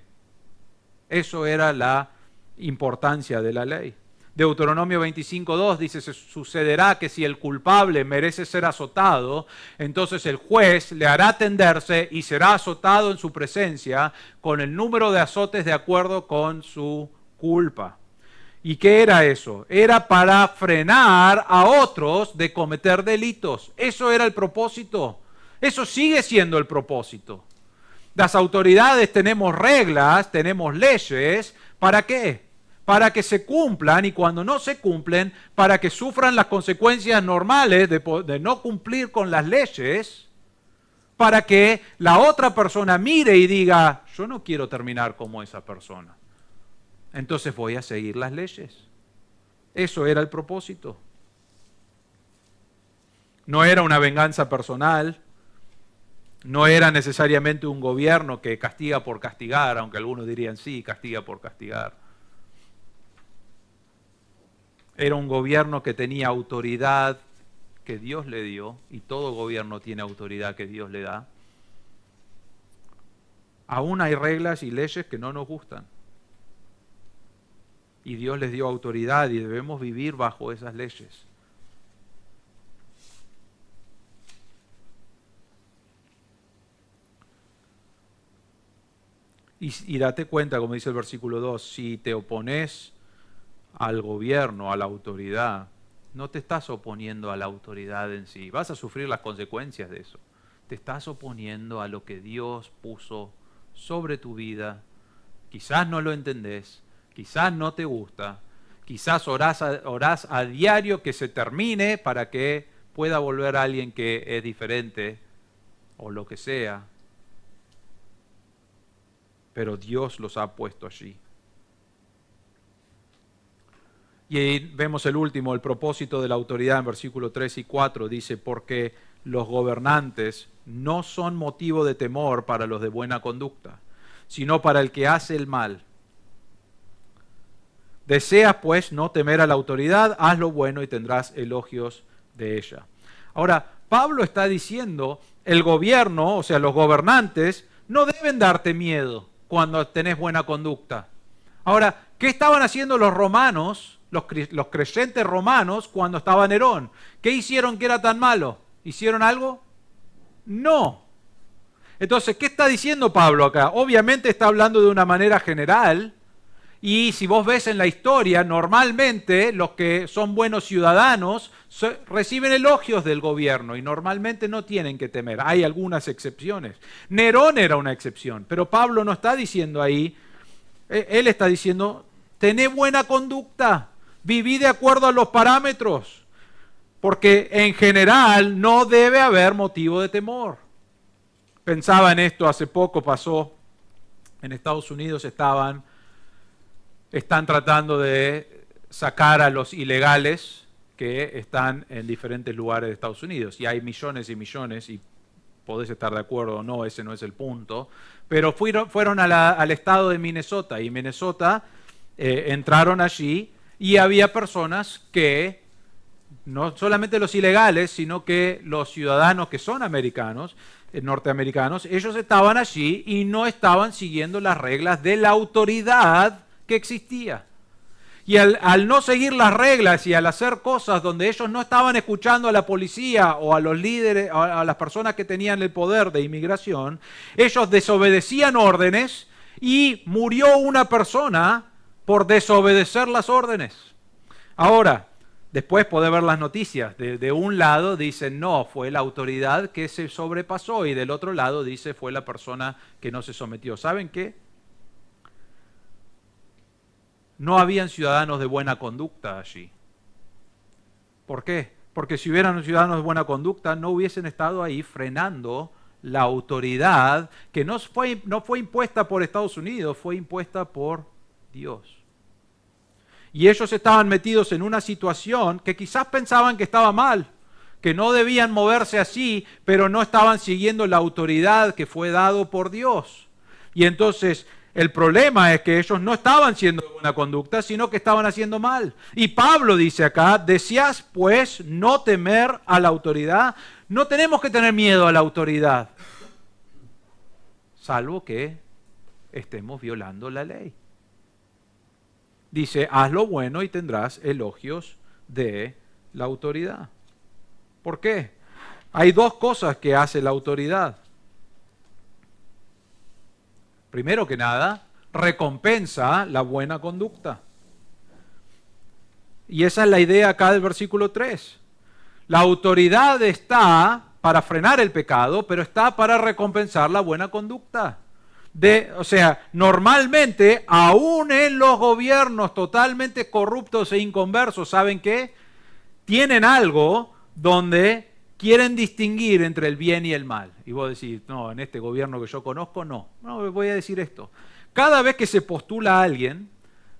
Eso era la importancia de la ley. Deuteronomio 25:2 dice, sucederá que si el culpable merece ser azotado, entonces el juez le hará tenderse y será azotado en su presencia con el número de azotes de acuerdo con su culpa. ¿Y qué era eso? Era para frenar a otros de cometer delitos. Eso era el propósito. Eso sigue siendo el propósito. Las autoridades tenemos reglas, tenemos leyes, ¿para qué? Para que se cumplan y cuando no se cumplen, para que sufran las consecuencias normales de no cumplir con las leyes, para que la otra persona mire y diga, yo no quiero terminar como esa persona, entonces voy a seguir las leyes. Eso era el propósito. No era una venganza personal. No era necesariamente un gobierno que castiga por castigar, aunque algunos dirían sí, castiga por castigar. Era un gobierno que tenía autoridad que Dios le dio, y todo gobierno tiene autoridad que Dios le da. Aún hay reglas y leyes que no nos gustan. Y Dios les dio autoridad y debemos vivir bajo esas leyes. Y date cuenta, como dice el versículo 2, si te opones al gobierno, a la autoridad, no te estás oponiendo a la autoridad en sí. Vas a sufrir las consecuencias de eso. Te estás oponiendo a lo que Dios puso sobre tu vida. Quizás no lo entendés, quizás no te gusta, quizás orás a diario que se termine para que pueda volver alguien que es diferente o lo que sea. Pero Dios los ha puesto allí. Y ahí vemos el último, el propósito de la autoridad en versículos 3 y 4. Dice, porque los gobernantes no son motivo de temor para los de buena conducta, sino para el que hace el mal. Deseas pues no temer a la autoridad, haz lo bueno y tendrás elogios de ella. Ahora, Pablo está diciendo, el gobierno, o sea, los gobernantes, no deben darte miedo cuando tenés buena conducta. Ahora, ¿qué estaban haciendo los romanos, los creyentes romanos, cuando estaba Nerón? ¿Qué hicieron que era tan malo? ¿Hicieron algo? No. Entonces, ¿qué está diciendo Pablo acá? Obviamente está hablando de una manera general, y si vos ves en la historia, normalmente los que son buenos ciudadanos reciben elogios del gobierno y normalmente no tienen que temer. Hay algunas excepciones. Nerón era una excepción, pero Pablo no está diciendo ahí, él está diciendo, tené buena conducta, viví de acuerdo a los parámetros. Porque en general no debe haber motivo de temor. Pensaba en esto, hace poco pasó, en Estados Unidos están tratando de sacar a los ilegales que están en diferentes lugares de Estados Unidos. Y hay millones y millones, y podés estar de acuerdo o no, ese no es el punto. Pero fueron al estado de Minnesota, y Minnesota entraron allí y había personas que, no solamente los ilegales, sino que los ciudadanos que son americanos, norteamericanos, ellos estaban allí y no estaban siguiendo las reglas de la autoridad que existía. Y al no seguir las reglas y al hacer cosas donde ellos no estaban escuchando a la policía o a los líderes, a las personas que tenían el poder de inmigración, ellos desobedecían órdenes y murió una persona por desobedecer las órdenes. Ahora, después podés ver las noticias. De un lado dicen, no, fue la autoridad que se sobrepasó, y del otro lado dice, fue la persona que no se sometió. ¿Saben qué? No habían ciudadanos de buena conducta allí. ¿Por qué? Porque si hubieran ciudadanos de buena conducta, no hubiesen estado ahí frenando la autoridad que no fue impuesta por Estados Unidos, fue impuesta por Dios. Y ellos estaban metidos en una situación que quizás pensaban que estaba mal, que no debían moverse así, pero no estaban siguiendo la autoridad que fue dado por Dios. Y entonces el problema es que ellos no estaban siendo de buena conducta, sino que estaban haciendo mal. Y Pablo dice acá, ¿deseas pues no temer a la autoridad? No tenemos que tener miedo a la autoridad, salvo que estemos violando la ley. Dice, haz lo bueno y tendrás elogios de la autoridad. ¿Por qué? Hay dos cosas que hace la autoridad. Primero que nada, recompensa la buena conducta. Y esa es la idea acá del versículo 3. La autoridad está para frenar el pecado, pero está para recompensar la buena conducta. O sea, normalmente, aún en los gobiernos totalmente corruptos e inconversos, ¿saben qué? Tienen algo donde quieren distinguir entre el bien y el mal. Y vos decís, no, en este gobierno que yo conozco, no. No, voy a decir esto. Cada vez que se postula a alguien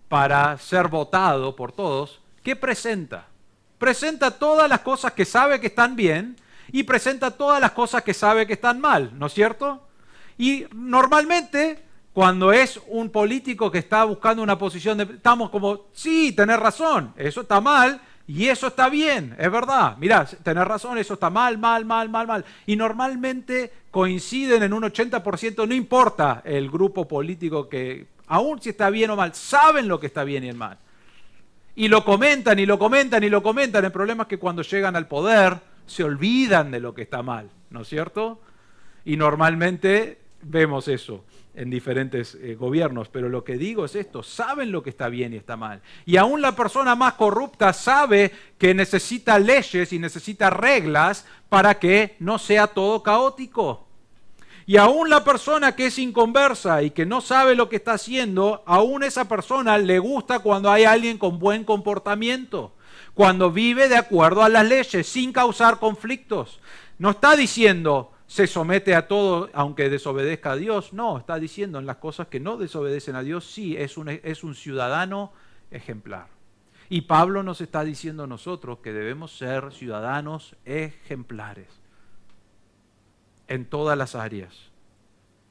para ser votado por todos, ¿qué presenta? Presenta todas las cosas que sabe que están bien y presenta todas las cosas que sabe que están mal, ¿no es cierto? Y normalmente, cuando es un político que está buscando una posición, estamos como, sí, tenés razón, eso está mal, y eso está bien, es verdad. Mirá, tenés razón, eso está mal. Y normalmente coinciden en un 80%, no importa el grupo político que, aún si está bien o mal, saben lo que está bien y el mal. Y lo comentan. El problema es que cuando llegan al poder se olvidan de lo que está mal, ¿no es cierto? Y normalmente vemos eso en diferentes gobiernos, pero lo que digo es esto, saben lo que está bien y está mal. Y aún la persona más corrupta sabe que necesita leyes y necesita reglas para que no sea todo caótico. Y aún la persona que es inconversa y que no sabe lo que está haciendo, aún esa persona le gusta cuando hay alguien con buen comportamiento, cuando vive de acuerdo a las leyes, sin causar conflictos. No está diciendo, se somete a todo aunque desobedezca a Dios. No, está diciendo en las cosas que no desobedecen a Dios, sí, es un ciudadano ejemplar. Y Pablo nos está diciendo a nosotros que debemos ser ciudadanos ejemplares en todas las áreas,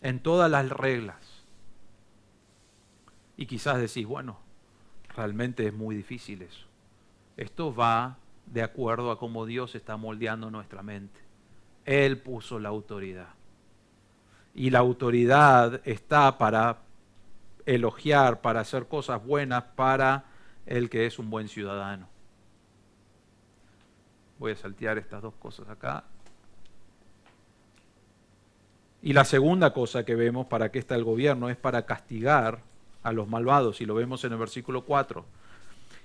en todas las reglas. Y quizás decís, bueno, realmente es muy difícil eso. Esto va de acuerdo a cómo Dios está moldeando nuestra mente. Él puso la autoridad. Y la autoridad está para elogiar, para hacer cosas buenas para el que es un buen ciudadano. Voy a saltear estas dos cosas acá. Y la segunda cosa que vemos para qué está el gobierno es para castigar a los malvados, y lo vemos en el versículo 4.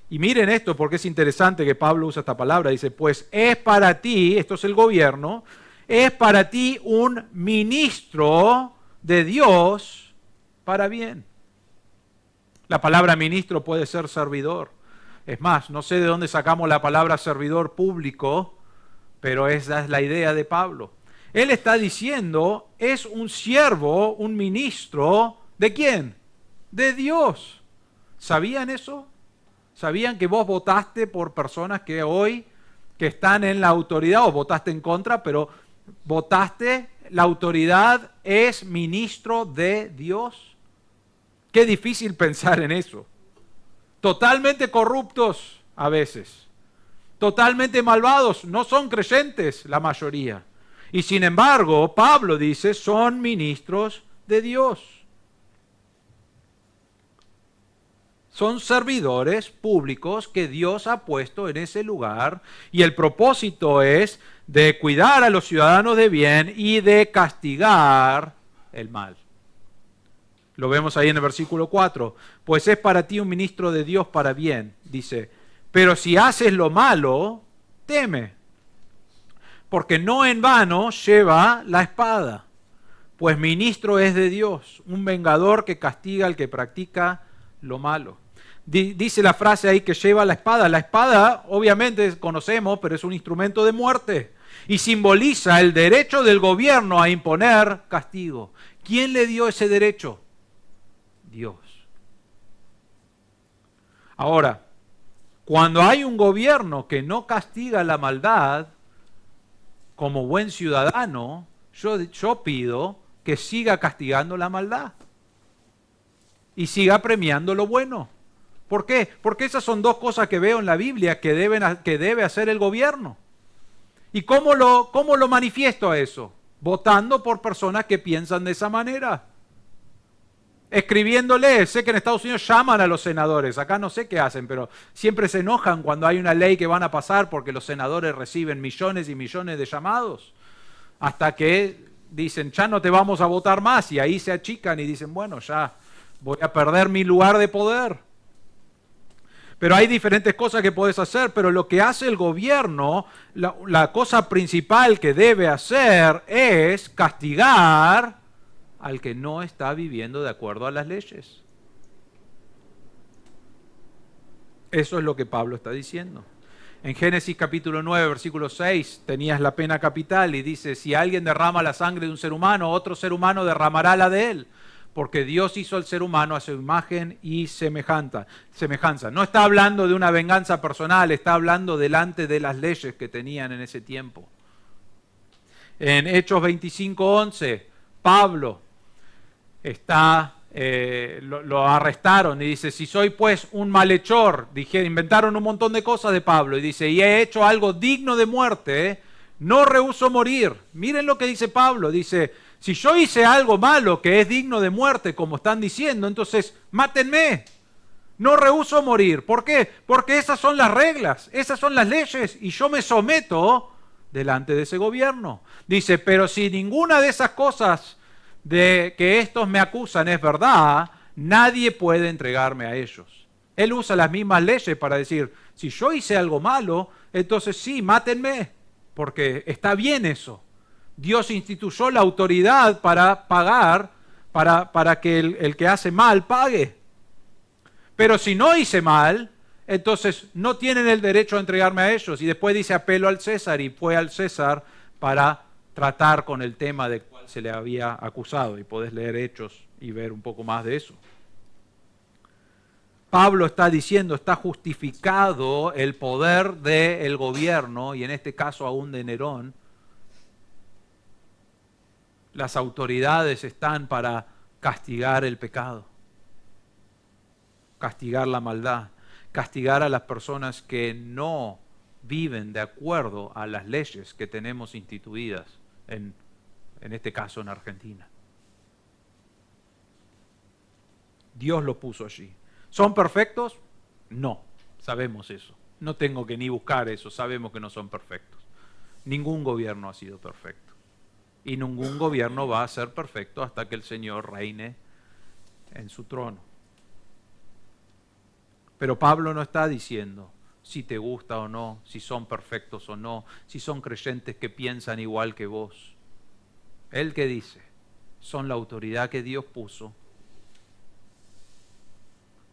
Y miren esto porque es interesante que Pablo usa esta palabra. Dice, pues es para ti, esto es el gobierno, es para ti un ministro de Dios para bien. La palabra ministro puede ser servidor. Es más, no sé de dónde sacamos la palabra servidor público, pero esa es la idea de Pablo. Él está diciendo, es un siervo, un ministro, ¿de quién? De Dios. ¿Sabían eso? ¿Sabían que vos votaste por personas que hoy que están en la autoridad o votaste en contra, pero votaste, la autoridad es ministro de Dios? Qué difícil pensar en eso. Totalmente corruptos a veces, totalmente malvados, no son creyentes la mayoría. Y sin embargo, Pablo dice, son ministros de Dios. Son servidores públicos que Dios ha puesto en ese lugar y el propósito es de cuidar a los ciudadanos de bien y de castigar el mal. Lo vemos ahí en el versículo 4. Pues es para ti un ministro de Dios para bien, dice. Pero si haces lo malo, teme. Porque no en vano lleva la espada. Pues ministro es de Dios, un vengador que castiga al que practica lo malo. Dice la frase ahí que lleva la espada. La espada, obviamente conocemos, pero es un instrumento de muerte. Y simboliza el derecho del gobierno a imponer castigo. ¿Quién le dio ese derecho? Dios. Ahora, cuando hay un gobierno que no castiga la maldad, como buen ciudadano, yo pido que siga castigando la maldad y siga premiando lo bueno. ¿Por qué? Porque esas son dos cosas que veo en la Biblia que debe hacer el gobierno. ¿Y cómo lo manifiesto a eso? Votando por personas que piensan de esa manera. Escribiéndole, sé que en Estados Unidos llaman a los senadores, acá no sé qué hacen, pero siempre se enojan cuando hay una ley que van a pasar porque los senadores reciben millones y millones de llamados, hasta que dicen, ya no te vamos a votar más, y ahí se achican y dicen, bueno, ya voy a perder mi lugar de poder. Pero hay diferentes cosas que puedes hacer, pero lo que hace el gobierno, la cosa principal que debe hacer es castigar al que no está viviendo de acuerdo a las leyes. Eso es lo que Pablo está diciendo. En Génesis capítulo 9, versículo 6, tenías la pena capital y dice, si alguien derrama la sangre de un ser humano, otro ser humano derramará la de él, porque Dios hizo al ser humano a su imagen y semejanza. No está hablando de una venganza personal, está hablando delante de las leyes que tenían en ese tiempo. En Hechos 25:11, Pablo lo arrestaron y dice, si soy pues un malhechor, inventaron un montón de cosas de Pablo y dice, y he hecho algo digno de muerte, no rehúso morir. Miren lo que dice Pablo, dice, si yo hice algo malo que es digno de muerte, como están diciendo, entonces mátenme, no rehúso morir. ¿Por qué? Porque esas son las reglas, esas son las leyes y yo me someto delante de ese gobierno. Dice, pero si ninguna de esas cosas de que estos me acusan es verdad, nadie puede entregarme a ellos. Él usa las mismas leyes para decir, si yo hice algo malo, entonces sí, mátenme, porque está bien eso. Dios instituyó la autoridad para pagar, para que el que hace mal pague. Pero si no hice mal, entonces no tienen el derecho a entregarme a ellos. Y después dice apelo al César y fue al César para tratar con el tema de cuál se le había acusado. Y podés leer Hechos y ver un poco más de eso. Pablo está diciendo, está justificado el poder del gobierno, y en este caso aún de Nerón. Las autoridades están para castigar el pecado, castigar la maldad, castigar a las personas que no viven de acuerdo a las leyes que tenemos instituidas, en este caso en Argentina. Dios lo puso allí. ¿Son perfectos? No, sabemos eso. No tengo que ni buscar eso, sabemos que no son perfectos. Ningún gobierno ha sido perfecto. Y ningún gobierno va a ser perfecto hasta que el Señor reine en su trono. Pero Pablo no está diciendo si te gusta o no, si son perfectos o no, si son creyentes que piensan igual que vos. Él que dice, son la autoridad que Dios puso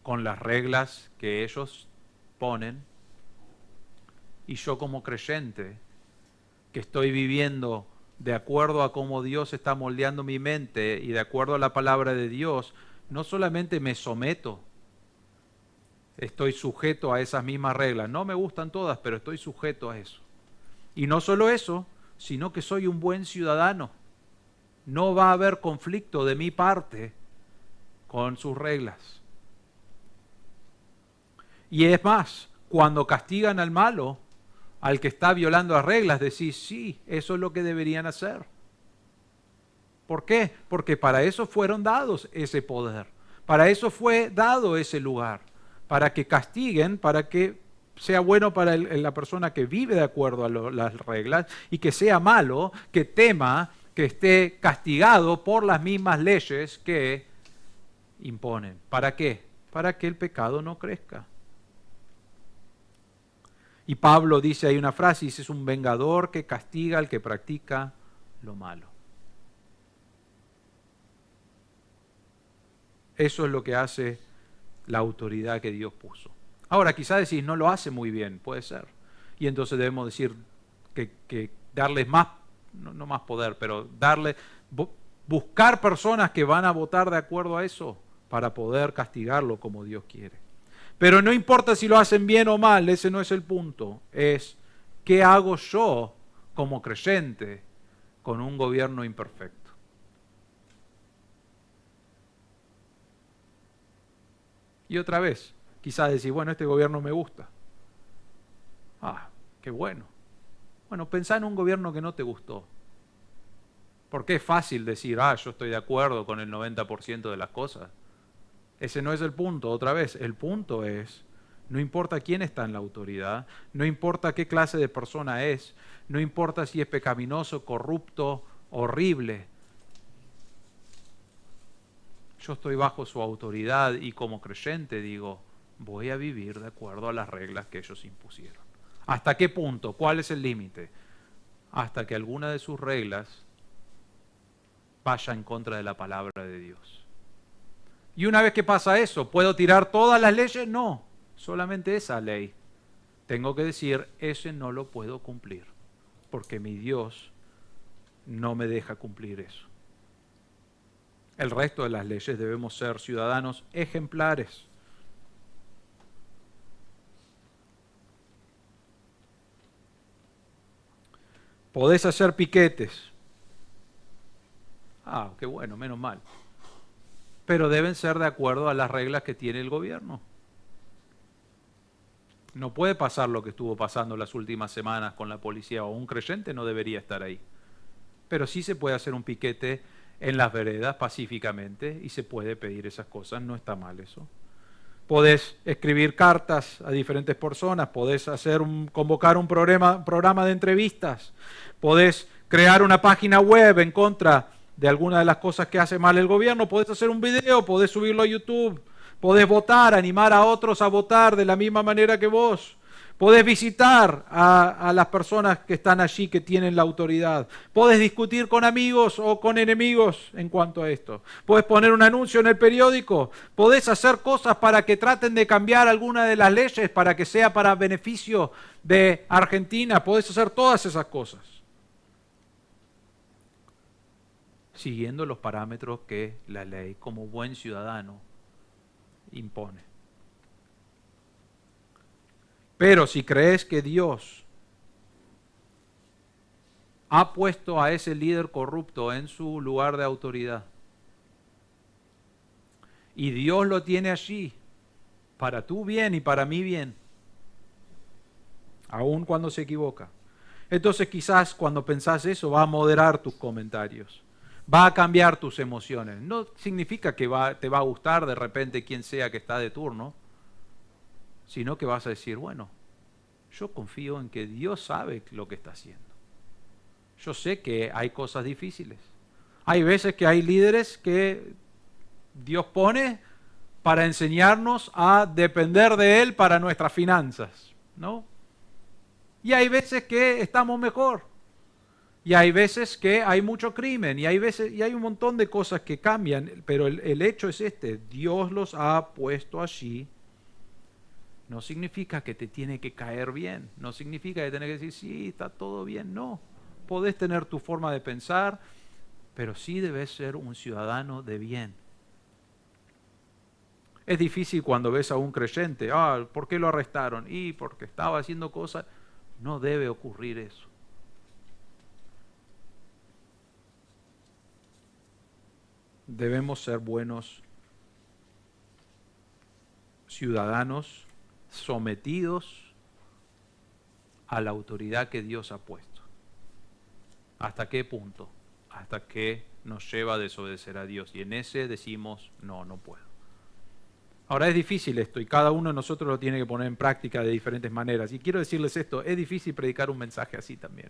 con las reglas que ellos ponen. Y yo como creyente, que estoy viviendo de acuerdo a cómo Dios está moldeando mi mente y de acuerdo a la palabra de Dios, no solamente me someto, estoy sujeto a esas mismas reglas. No me gustan todas, pero estoy sujeto a eso. Y no solo eso, sino que soy un buen ciudadano. No va a haber conflicto de mi parte con sus reglas. Y es más, cuando castigan al malo, al que está violando las reglas, decís, sí, eso es lo que deberían hacer. ¿Por qué? Porque para eso fueron dados ese poder. Para eso fue dado ese lugar. Para que castiguen, para que sea bueno para la persona que vive de acuerdo a las reglas y que sea malo, que tema, que esté castigado por las mismas leyes que imponen. ¿Para qué? Para que el pecado no crezca. Y Pablo dice, hay una frase, dice, es un vengador que castiga al que practica lo malo. Eso es lo que hace la autoridad que Dios puso. Ahora, quizás decís, no lo hace muy bien, puede ser. Y entonces debemos decir que darles más, no más poder, pero buscar personas que van a votar de acuerdo a eso para poder castigarlo como Dios quiere. Pero no importa si lo hacen bien o mal, ese no es el punto. Es, ¿qué hago yo como creyente con un gobierno imperfecto? Y otra vez, quizás decir, bueno, este gobierno me gusta. Ah, qué bueno. Bueno, pensá en un gobierno que no te gustó. Porque es fácil decir, yo estoy de acuerdo con el 90% de las cosas. Ese no es el punto, otra vez. El punto es, no importa quién está en la autoridad, no importa qué clase de persona es, no importa si es pecaminoso, corrupto, horrible. Yo estoy bajo su autoridad y como creyente digo, voy a vivir de acuerdo a las reglas que ellos impusieron. ¿Hasta qué punto? ¿Cuál es el límite? Hasta que alguna de sus reglas vaya en contra de la palabra de Dios. Y una vez que pasa eso, ¿puedo tirar todas las leyes? No, solamente esa ley. Tengo que decir, ese no lo puedo cumplir, porque mi Dios no me deja cumplir eso. El resto de las leyes debemos ser ciudadanos ejemplares. Podés hacer piquetes. Qué bueno, menos mal. Pero deben ser de acuerdo a las reglas que tiene el gobierno. No puede pasar lo que estuvo pasando las últimas semanas con la policía, o un creyente no debería estar ahí. Pero sí se puede hacer un piquete en las veredas pacíficamente y se puede pedir esas cosas, no está mal eso. Podés escribir cartas a diferentes personas, podés convocar un programa de entrevistas, podés crear una página web en contra de alguna de las cosas que hace mal el gobierno, podés hacer un video, podés subirlo a YouTube, podés votar, animar a otros a votar de la misma manera que vos, podés visitar a las personas que están allí, que tienen la autoridad, podés discutir con amigos o con enemigos en cuanto a esto, podés poner un anuncio en el periódico, podés hacer cosas para que traten de cambiar alguna de las leyes para que sea para beneficio de Argentina, podés hacer todas esas cosas, siguiendo los parámetros que la ley, como buen ciudadano, impone. Pero si crees que Dios ha puesto a ese líder corrupto en su lugar de autoridad y Dios lo tiene allí para tu bien y para mi bien, aun cuando se equivoca, entonces quizás cuando pensás eso va a moderar tus comentarios. Va a cambiar tus emociones. No significa que te va a gustar de repente quien sea que está de turno, sino que vas a decir, bueno, yo confío en que Dios sabe lo que está haciendo. Yo sé que hay cosas difíciles. Hay veces que hay líderes que Dios pone para enseñarnos a depender de Él para nuestras finanzas, ¿no? Y hay veces que estamos mejor. Y hay veces que hay mucho crimen, y hay un montón de cosas que cambian, pero el hecho es este: Dios los ha puesto allí No significa que te tiene que caer bien, no significa que tenés que decir, sí, está todo bien, no. Podés tener tu forma de pensar, pero sí debes ser un ciudadano de bien. Es difícil cuando ves a un creyente, ¿por qué lo arrestaron? Y porque estaba haciendo cosas. No debe ocurrir eso. Debemos ser buenos ciudadanos sometidos a la autoridad que Dios ha puesto. ¿Hasta qué punto? Hasta que nos lleva a desobedecer a Dios. Y en ese decimos, no, no puedo. Ahora es difícil esto y cada uno de nosotros lo tiene que poner en práctica de diferentes maneras. Y quiero decirles esto, es difícil predicar un mensaje así también.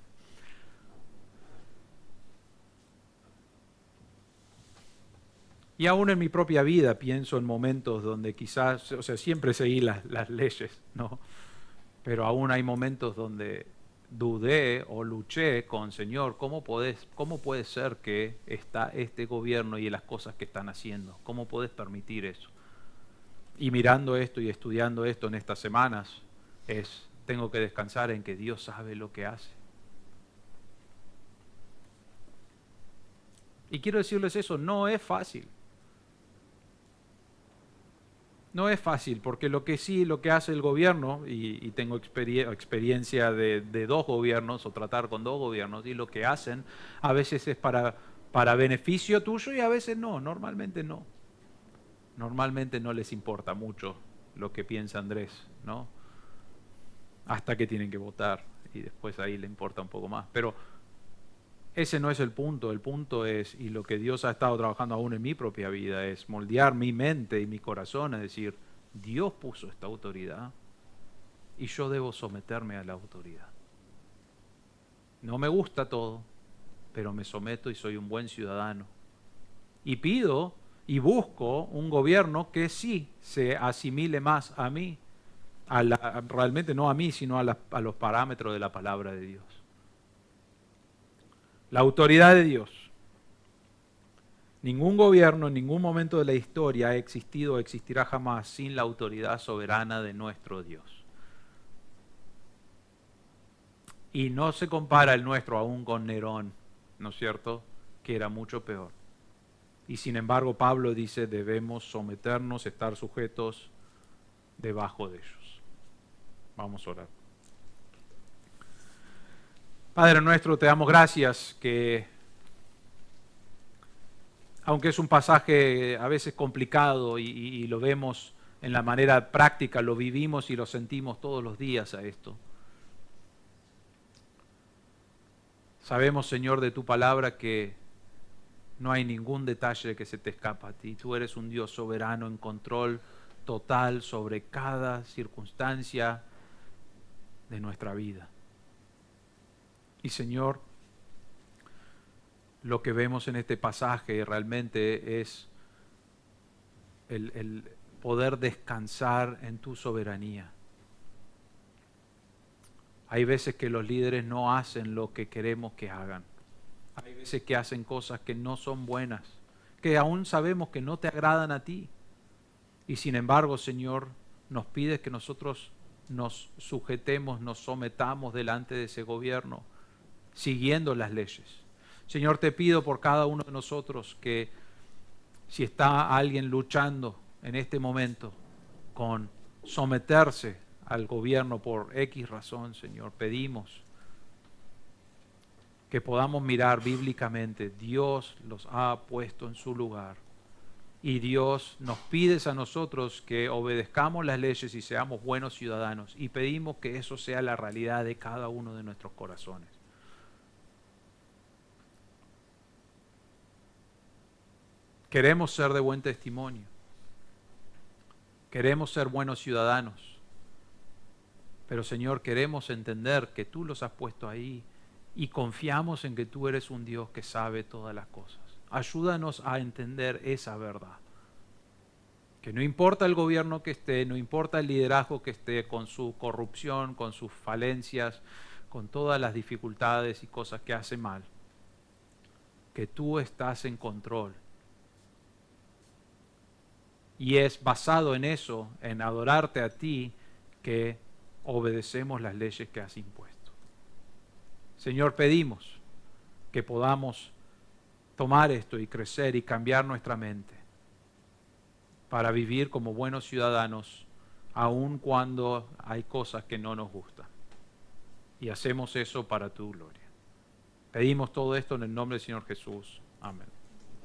Y aún en mi propia vida pienso en momentos donde quizás, siempre seguí las leyes, ¿no? Pero aún hay momentos donde dudé o luché con, Señor, ¿cómo puede ser que está este gobierno y las cosas que están haciendo? ¿Cómo puedes permitir eso? Y mirando esto y estudiando esto en estas semanas, tengo que descansar en que Dios sabe lo que hace. Y quiero decirles eso, no es fácil. No es fácil, porque lo que hace el gobierno, y tengo experiencia de dos gobiernos, o tratar con dos gobiernos, y lo que hacen a veces es para beneficio tuyo y a veces no, normalmente no. Normalmente no les importa mucho lo que piensa Andrés, ¿no? Hasta que tienen que votar, y después ahí le importa un poco más. Pero ese no es el punto es, y lo que Dios ha estado trabajando aún en mi propia vida, es moldear mi mente y mi corazón, es decir, Dios puso esta autoridad y yo debo someterme a la autoridad. No me gusta todo, pero me someto y soy un buen ciudadano. Y pido y busco un gobierno que sí se asimile más a mí, realmente no a mí, sino a los parámetros de la palabra de Dios. La autoridad de Dios. Ningún gobierno en ningún momento de la historia ha existido o existirá jamás sin la autoridad soberana de nuestro Dios. Y no se compara el nuestro aún con Nerón, ¿no es cierto? Que era mucho peor. Y sin embargo Pablo dice, debemos someternos, estar sujetos debajo de ellos. Vamos a orar. Padre nuestro, te damos gracias que, aunque es un pasaje a veces complicado y lo vemos en la manera práctica, lo vivimos y lo sentimos todos los días a esto. Sabemos, Señor, de tu palabra que no hay ningún detalle que se te escapa a ti. Tú eres un Dios soberano en control total sobre cada circunstancia de nuestra vida. Y Señor, lo que vemos en este pasaje realmente es el poder descansar en tu soberanía. Hay veces que los líderes no hacen lo que queremos que hagan. Hay veces que hacen cosas que no son buenas, que aún sabemos que no te agradan a ti. Y sin embargo, Señor, nos pides que nosotros nos sujetemos, nos sometamos delante de ese gobierno, siguiendo las leyes. Señor, te pido por cada uno de nosotros que si está alguien luchando en este momento con someterse al gobierno por X razón, Señor, pedimos que podamos mirar bíblicamente. Dios los ha puesto en su lugar y Dios nos pide a nosotros que obedezcamos las leyes y seamos buenos ciudadanos, y pedimos que eso sea la realidad de cada uno de nuestros corazones. Queremos ser de buen testimonio. Queremos ser buenos ciudadanos. Pero Señor, queremos entender que tú los has puesto ahí y confiamos en que tú eres un Dios que sabe todas las cosas. Ayúdanos a entender esa verdad. Que no importa el gobierno que esté, no importa el liderazgo que esté, con su corrupción, con sus falencias, con todas las dificultades y cosas que hace mal, que tú estás en control. Y es basado en eso, en adorarte a ti, que obedecemos las leyes que has impuesto. Señor, pedimos que podamos tomar esto y crecer y cambiar nuestra mente para vivir como buenos ciudadanos, aun cuando hay cosas que no nos gustan. Y hacemos eso para tu gloria. Pedimos todo esto en el nombre del Señor Jesús. Amén.